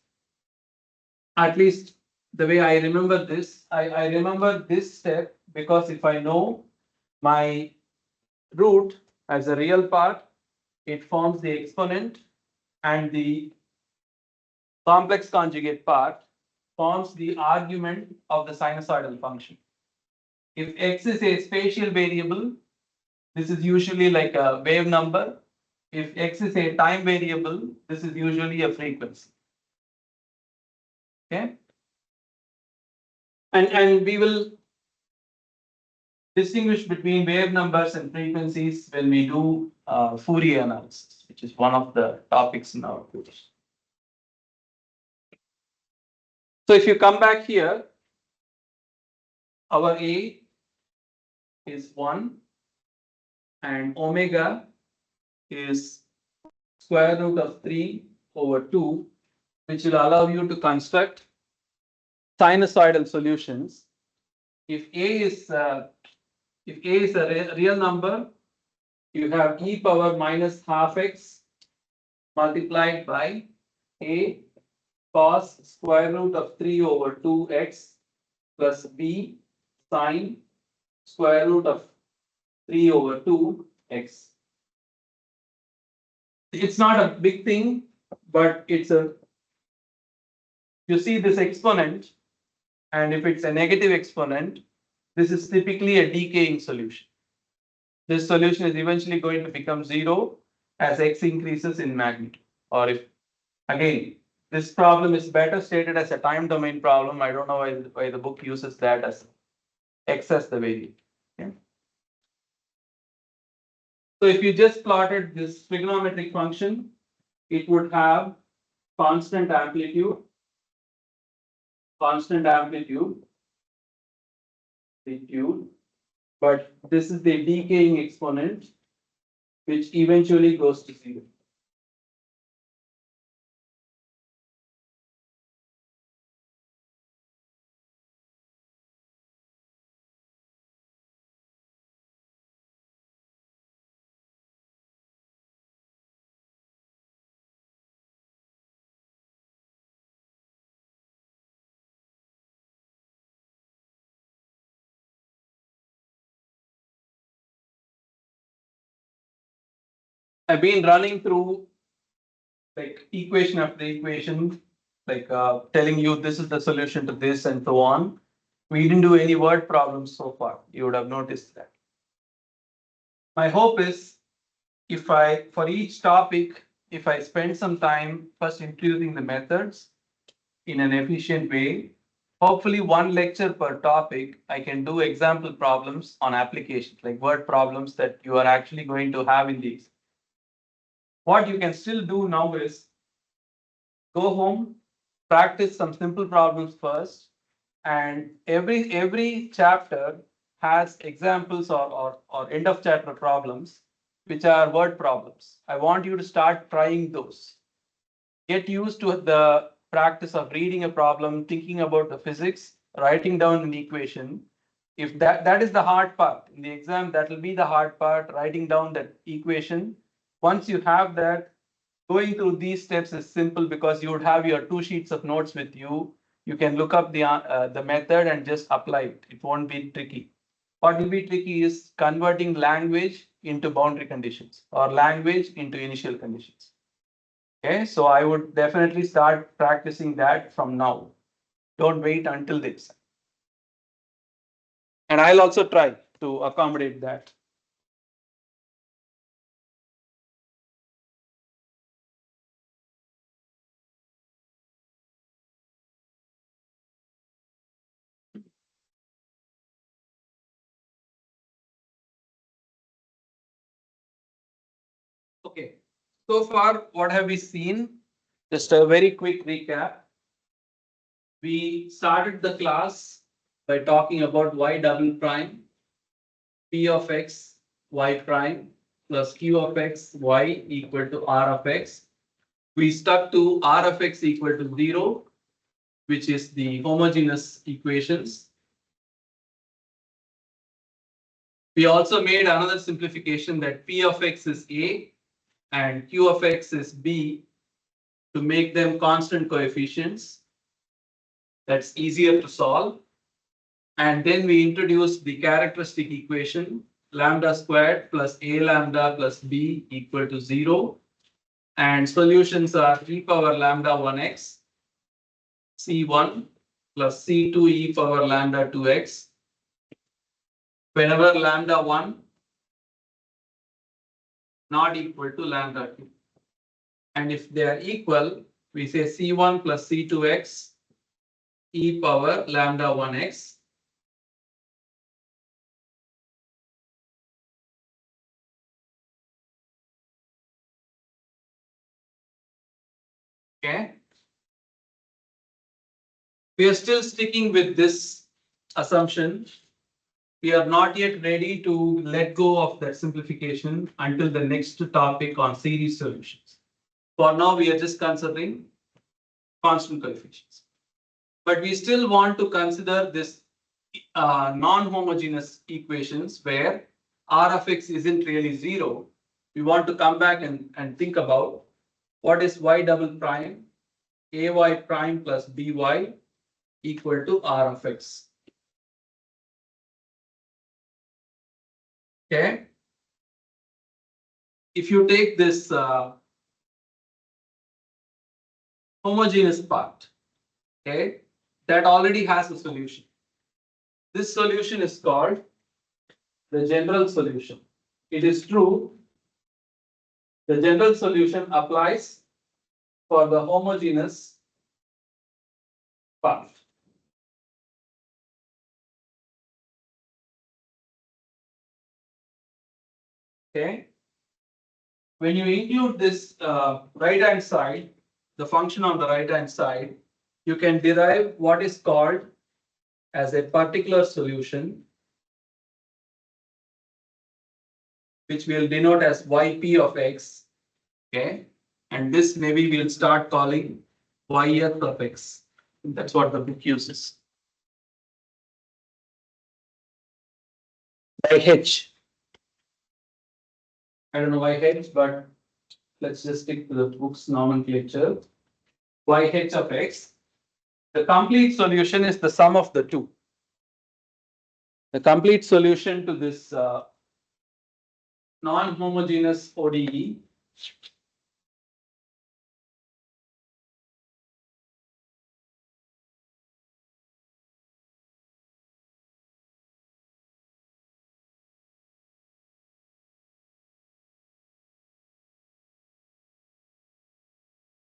Speaker 1: at least the way I remember this, I remember this step because if I know my root as a real part, it forms the exponent, and the complex conjugate part forms the argument of the sinusoidal function. If x is a spatial variable, this is usually like a wave number. If x is a time variable, this is usually a frequency. Okay. And we will distinguish between wave numbers and frequencies when we do Fourier analysis, which is one of the topics in our course. So if you come back here, our A is 1 and omega is square root of 3 over 2, which will allow you to construct sinusoidal solutions. If A is a real number, you have e power minus half x multiplied by a cos square root of 3 over 2x plus b sine square root of 3 over 2x. It's not a big thing, but it's a, you see this exponent, and if it's a negative exponent, this is typically a decaying solution. This solution is eventually going to become zero as x increases in magnitude. Or if, again, this problem is better stated as a time domain problem. I don't know why the book uses that as x as the variable. Okay. So if you just plotted this trigonometric function, it would have constant amplitude, amplitude, but this is the decaying exponent, which eventually goes to zero. I've been running through like equation after equation, like telling you this is the solution to this and so on. We didn't do any word problems so far. You would have noticed that. My hope is if I, for each topic, if I spend some time first introducing the methods in an efficient way, hopefully one lecture per topic, I can do example problems on applications, like word problems that you are actually going to have in these. What you can still do now is go home, practice some simple problems first, and every chapter has examples or end of chapter problems which are word problems. I want you to start trying those. Get used to the practice of reading a problem, thinking about the physics, writing down an equation, if that is the hard part in the exam, that will be the hard part, writing down that equation. Once you have that, going through these steps is simple because you would have your 2 sheets of notes with you. You can look up the method and just apply it. It won't be tricky. What will be tricky is converting language into boundary conditions or language into initial conditions. Okay, so I would definitely start practicing that from now. Don't wait until the exam. And I'll also try to accommodate that. Okay, so far, what have we seen? Just a very quick recap. We started the class by talking about y double prime, p of x, y prime, plus q of x, y equal to r of x. We stuck to r of x equal to 0, which is the homogeneous equations. We also made another simplification that p of x is a and q of x is b to make them constant coefficients. That's easier to solve. And then we introduced the characteristic equation lambda squared plus a lambda plus b equal to 0. And solutions are e power lambda 1x, c1 plus c2 e power lambda 2x. Whenever lambda 1 not equal to lambda 2. And if they are equal, we say c1 plus c2x e power lambda 1x. Okay. We are still sticking with this assumption. We are not yet ready to let go of that simplification until the next topic on series solutions. For now, we are just considering constant coefficients. But we still want to consider this non-homogeneous equations where r of x isn't really 0. We want to come back and think about what is y double prime, ay prime plus by equal to r of x. Okay. If you take this homogeneous part, okay, that already has a solution. This solution is called the general solution. It is true. The general solution applies for the homogeneous part. Okay. When you include this right hand side, the function on the right hand side, you can derive what is called as a particular solution, which we'll denote as yp of x. Okay. And this maybe we'll start calling yf of x. That's what the book uses. YH. I don't know YH, but let's just stick to the book's nomenclature. YH of x. The complete solution is the sum of the two. The complete solution to this non-homogeneous ODE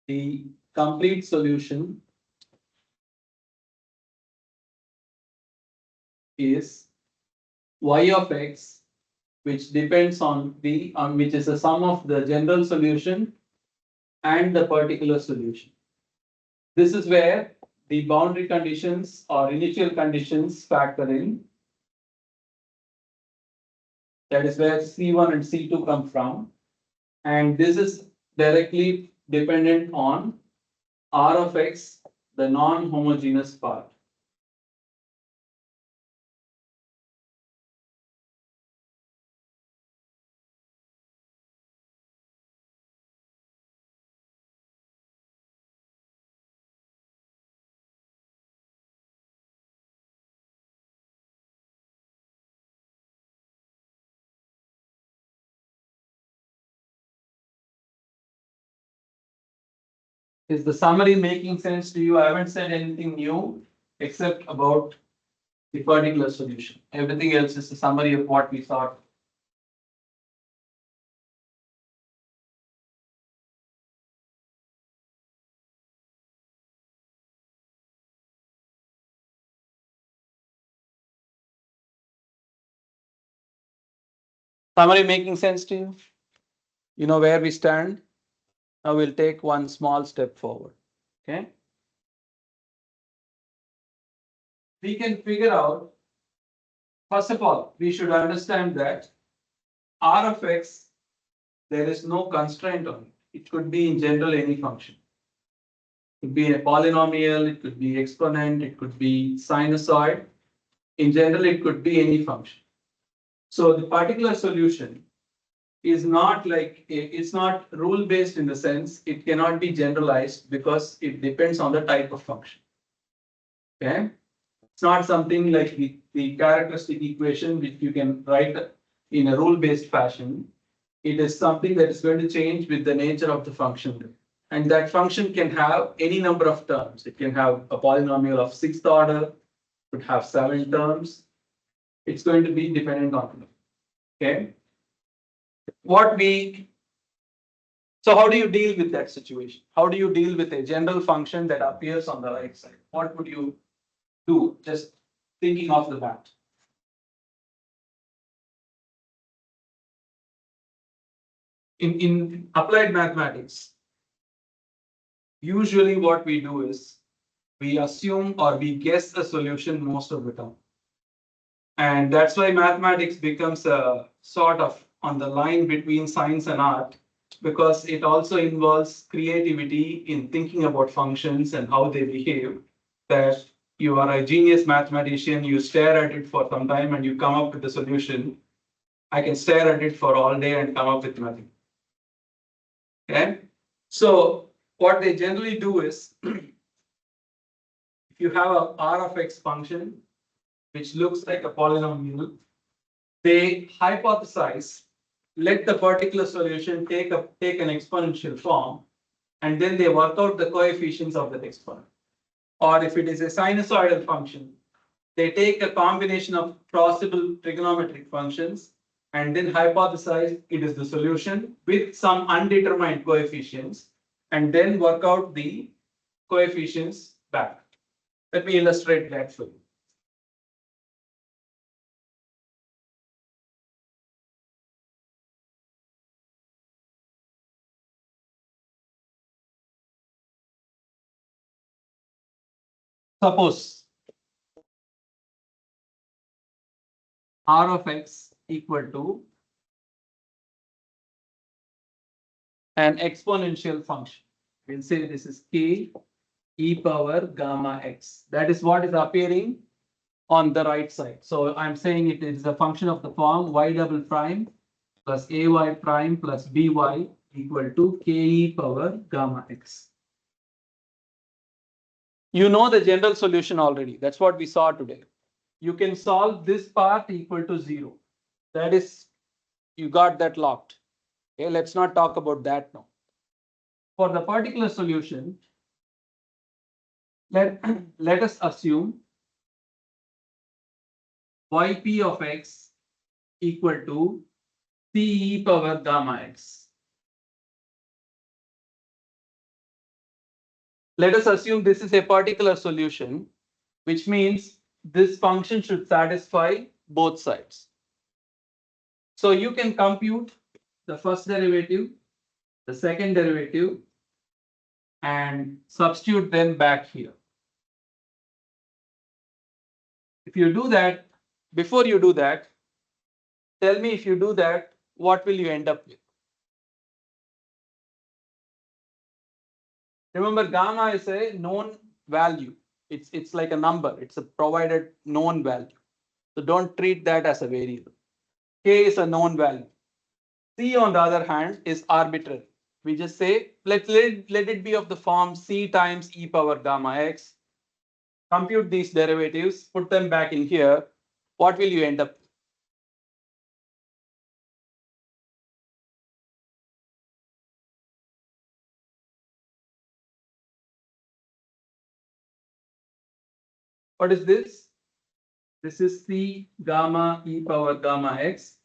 Speaker 1: the complete solution is y of x, which depends on which is the sum of the general solution and the particular solution. This is where the boundary conditions or initial conditions factor in. That is where C1 and C2 come from. And this is directly dependent on R of x, the non-homogeneous part. Is the summary making sense to you? I haven't said anything new except about the particular solution. Everything else is a summary of what we thought. Summary making sense to you? You know where we stand? Now we'll take one small step forward. Okay. We can figure out, first of all, we should understand that R of X, there is no constraint on it. It could be in general any function. It could be a polynomial, it could be exponent, it could be sinusoid. In general, it could be any function. So the particular solution is not like, it's not rule based in the sense it cannot be generalized because it depends on the type of function. Okay. It's not something like the characteristic equation which you can write in a rule based fashion. It is something that is going to change with the nature of the function. And that function can have any number of terms. It can have a polynomial of sixth order, could have 7 terms. It's going to be dependent on it. Okay. So how do you deal with that situation? How do you deal with a general function that appears on the right side? What would you do? Just thinking off the bat. In applied mathematics, usually what we do is we assume or we guess a solution most of the time. And that's why mathematics becomes a sort of on the line between science and art, because it also involves creativity in thinking about functions and how they behave. That you are a genius mathematician, you stare at it for some time and you come up with a solution. I can stare at it for all day and come up with nothing. Okay. So what they generally do is, if you have a R of X function, which looks like a polynomial, they hypothesize, let the particular solution take an exponential form, and then they work out the coefficients of that exponent. Or if it is a sinusoidal function, they take a combination of possible trigonometric functions and then hypothesize it is the solution with some undetermined coefficients, and then work out the coefficients back. Let me illustrate that for you. Suppose R of X equal to an exponential function. We'll say this is k e power gamma x. That is what is appearing on the right side. So I'm saying it is a function of the form y double prime plus ay prime plus by equal to k e power gamma x. You know the general solution already. That's what we saw today. You can solve this part equal to 0. That is, you got that locked. Okay, let's not talk about that now. For the particular solution, let us assume yp of x equal to c e power gamma x. Let us assume this is a particular solution, which means this function should satisfy both sides. So you can compute the first derivative, the second derivative, and substitute them back here. If you do that, before you do that, tell me if you do that, what will you end up with? Remember, gamma is a known value. It's like a number. It's a provided known value. So don't treat that as a variable. K is a known value. C, on the other hand, is arbitrary. We just say, let it be of the form C times e power gamma x. Compute these derivatives, put them back in here. What will you end up with? What is this? This is C gamma e power gamma x.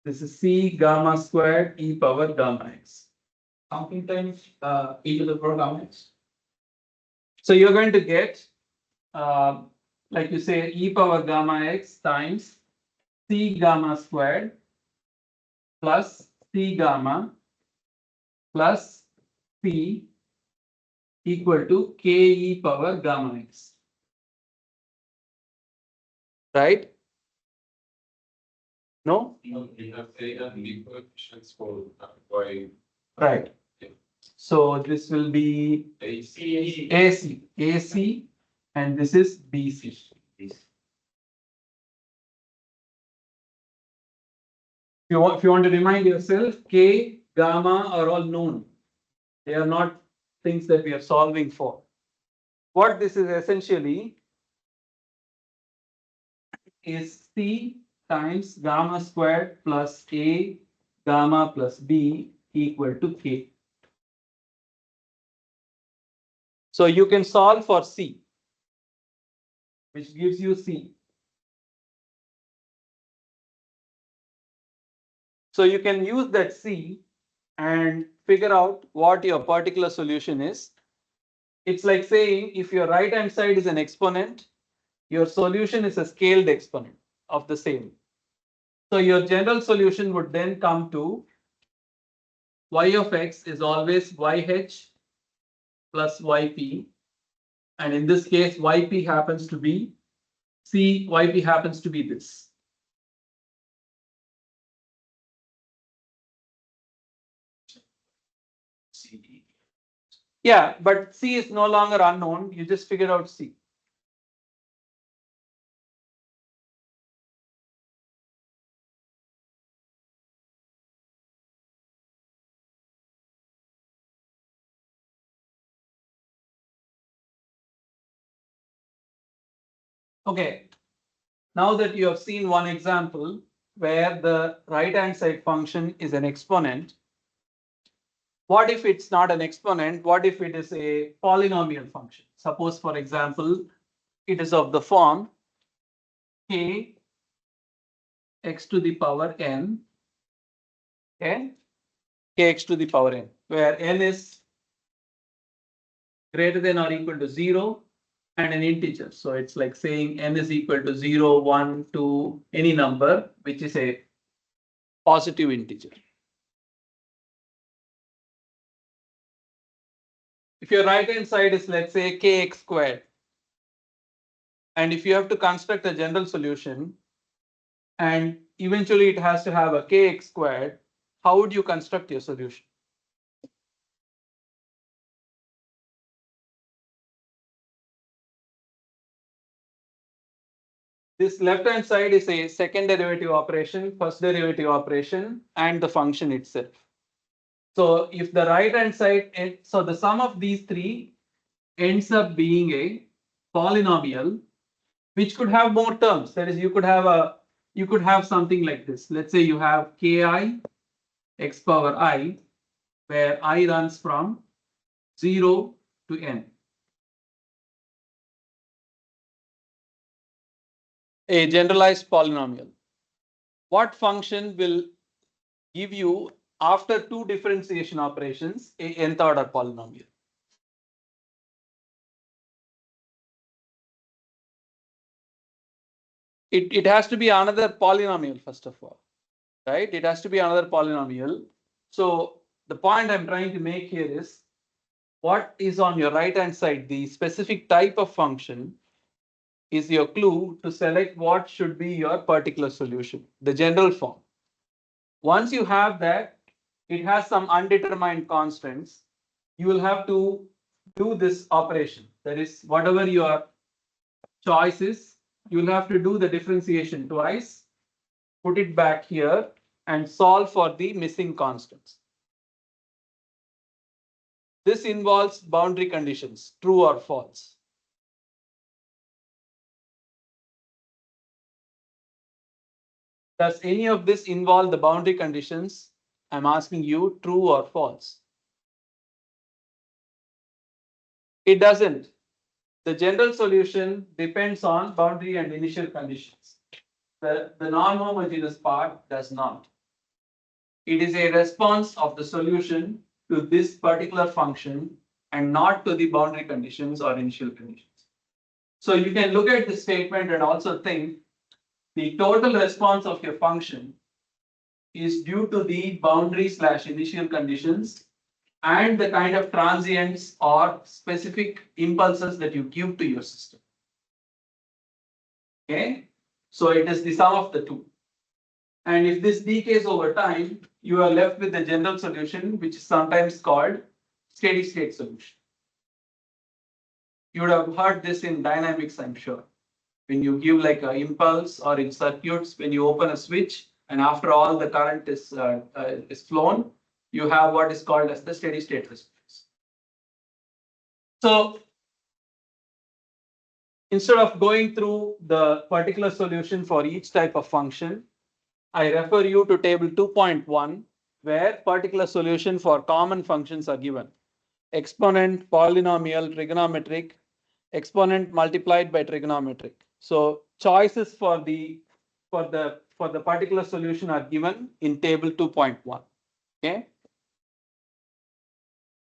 Speaker 1: This is C gamma squared e power gamma x.
Speaker 4: How many times e to the power gamma x?
Speaker 1: So you're going to get, like you say, e power gamma x times C gamma squared plus C gamma plus C equal to K e power gamma x. Right? No?
Speaker 6: We have A and B coefficients for y.
Speaker 1: Right. So this will be
Speaker 6: AC.
Speaker 1: AC, and this is BC. If you want to remind yourself, K, gamma are all known. They are not things that we are solving for. What this is essentially is C times gamma squared plus A gamma plus B equal to K. So you can solve for C, which gives you C. So you can use that C and figure out what your particular solution is. It's like saying if your right hand side is an exponent, your solution is a scaled exponent of the same. So your general solution would then come to y of x is always yh plus yp. And in this case, yp happens to be yp happens to be this. Yeah, but C is no longer unknown. You just figured out C. Okay. Now that you have seen one example where the right hand side function is an exponent, what if it's not an exponent? What if it is a polynomial function? Suppose, for example, it is of the form k x to the power n, okay, kx to the power n, where n is greater than or equal to 0 and an integer. So it's like saying n is equal to 0, 1, 2, any number which is a positive integer. If your right hand side is, let's say, kx squared, and if you have to construct a general solution and eventually it has to have a kx squared, how would you construct your solution? This left hand side is a second derivative operation, first derivative operation, and the function itself. So if the right hand side, so the sum of these three ends up being a polynomial, which could have more terms. That is, you could have something like this. Let's say you have ki x power I, where I runs from 0 to n. A generalized polynomial. What function will give you, after two differentiation operations, a nth order polynomial? It has to be another polynomial, first of all, right? It has to be another polynomial. So the point I'm trying to make here is, what is on your right hand side, the specific type of function, is your clue to select what should be your particular solution, the general form. Once you have that, it has some undetermined constants. You will have to do this operation. That is, whatever your choice is, you will have to do the differentiation twice, put it back here, and solve for the missing constants. This involves boundary conditions, true or false. Does any of this involve the boundary conditions? I'm asking you, true or false? It doesn't. The general solution depends on boundary and initial conditions. The non-homogeneous part does not. It is a response of the solution to this particular function and not to the boundary conditions or initial conditions. So you can look at this statement and also think the total response of your function is due to the boundary slash initial conditions and the kind of transients or specific impulses that you give to your system. Okay, so it is the sum of the two. And if this decays over time, you are left with the general solution, which is sometimes called steady state solution. You would have heard this in dynamics, I'm sure. When you give like an impulse, or in circuits, when you open a switch and after all the current is flown, you have what is called as the steady state response. So instead of going through the particular solution for each type of function, I refer you to table 2.1, where particular solution for common functions are given. Exponent, polynomial, trigonometric, exponent multiplied by trigonometric. So choices for the particular solution are given in table 2.1. Okay.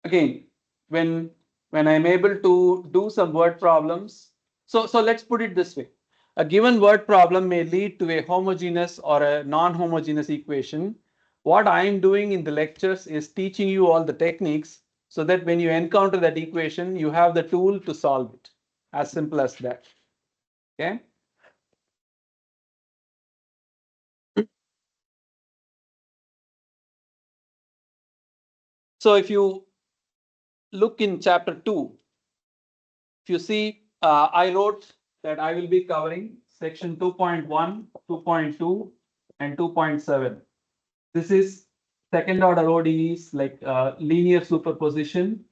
Speaker 1: Again, when I'm able to do some word problems, so let's put it this way. A given word problem may lead to a homogeneous or a non-homogeneous equation. What I am doing in the lectures is teaching you all the techniques so that when you encounter that equation, you have the tool to solve it. As simple as that. Okay. So if you look in chapter 2, if you see, I wrote that I will be covering section 2.1, 2.2, and 2.7. This is second order ODEs like linear superposition.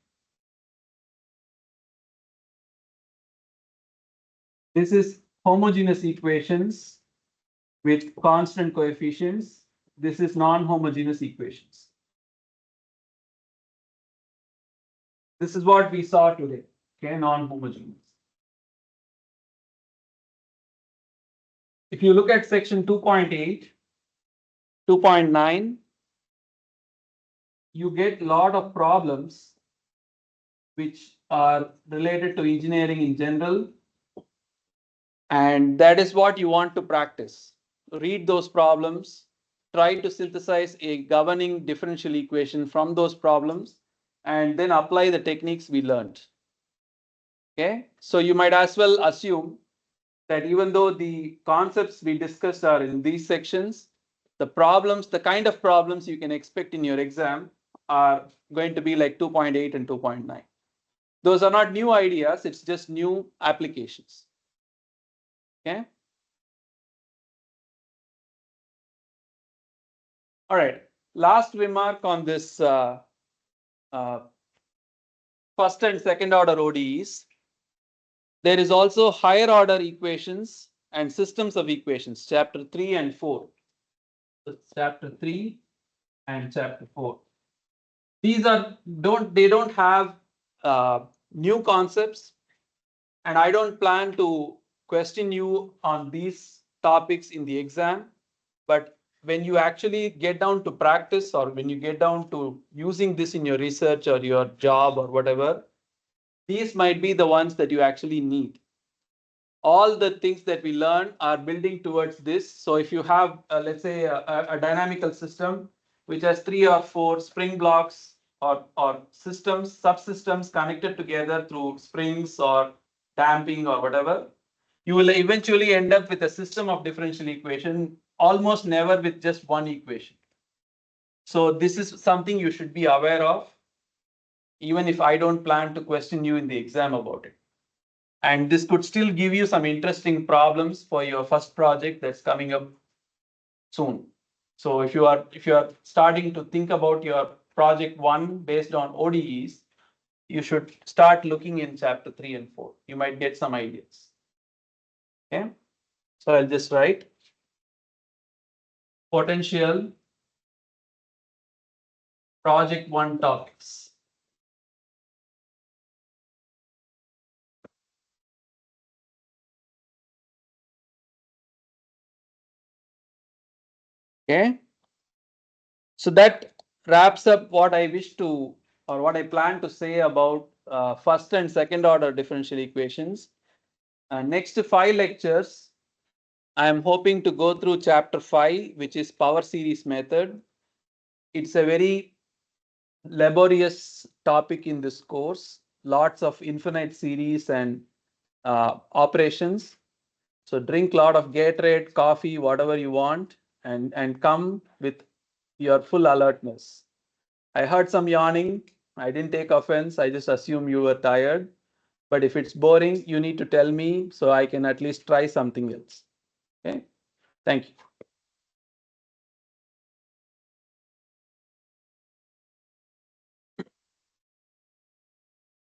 Speaker 1: This is homogeneous equations with constant coefficients. This is non-homogeneous equations. This is what we saw today, okay, non-homogeneous. If you look at section 2.8, 2.9, you get a lot of problems which are related to engineering in general. And that is what you want to practice. Read those problems, try to synthesize a governing differential equation from those problems, and then apply the techniques we learned. Okay, so you might as well assume that even though the concepts we discussed are in these sections, the problems, the kind of problems you can expect in your exam are going to be like 2.8 and 2.9. Those are not new ideas, it's just new applications. Okay. All right. Last remark on this first and second order ODEs. There is also higher order equations and systems of equations, chapter 3 and 4. So chapter 3 and chapter 4. These are they don't have new concepts, and I don't plan to question you on these topics in the exam, but when you actually get down to practice, or when you get down to using this in your research or your job or whatever, these might be the ones that you actually need. All the things that we learn are building towards this. So if you have, let's say, a dynamical system which has 3 or 4 spring blocks or systems, subsystems connected together through springs or damping or whatever, you will eventually end up with a system of differential equation, almost never with just one equation. So this is something you should be aware of, even if I don't plan to question you in the exam about it. And this could still give you some interesting problems for your first project that's coming up soon. So if you are starting to think about your project 1 based on ODEs, you should start looking in chapter 3 and 4. You might get some ideas. Okay, so I'll just write potential project 1 topics. Okay. So that wraps up what I wish to, or what I plan to say about first and second order differential equations. Next 5 lectures, I am hoping to go through chapter 5, which is power series method. It's a very laborious topic in this course, lots of infinite series and operations. So drink a lot of Gatorade, coffee, whatever you want, and come with your full alertness. I heard some yawning. I didn't take offense. I just assume you were tired. But if it's boring, you need to tell me so I can at least try something else. Okay. Thank you.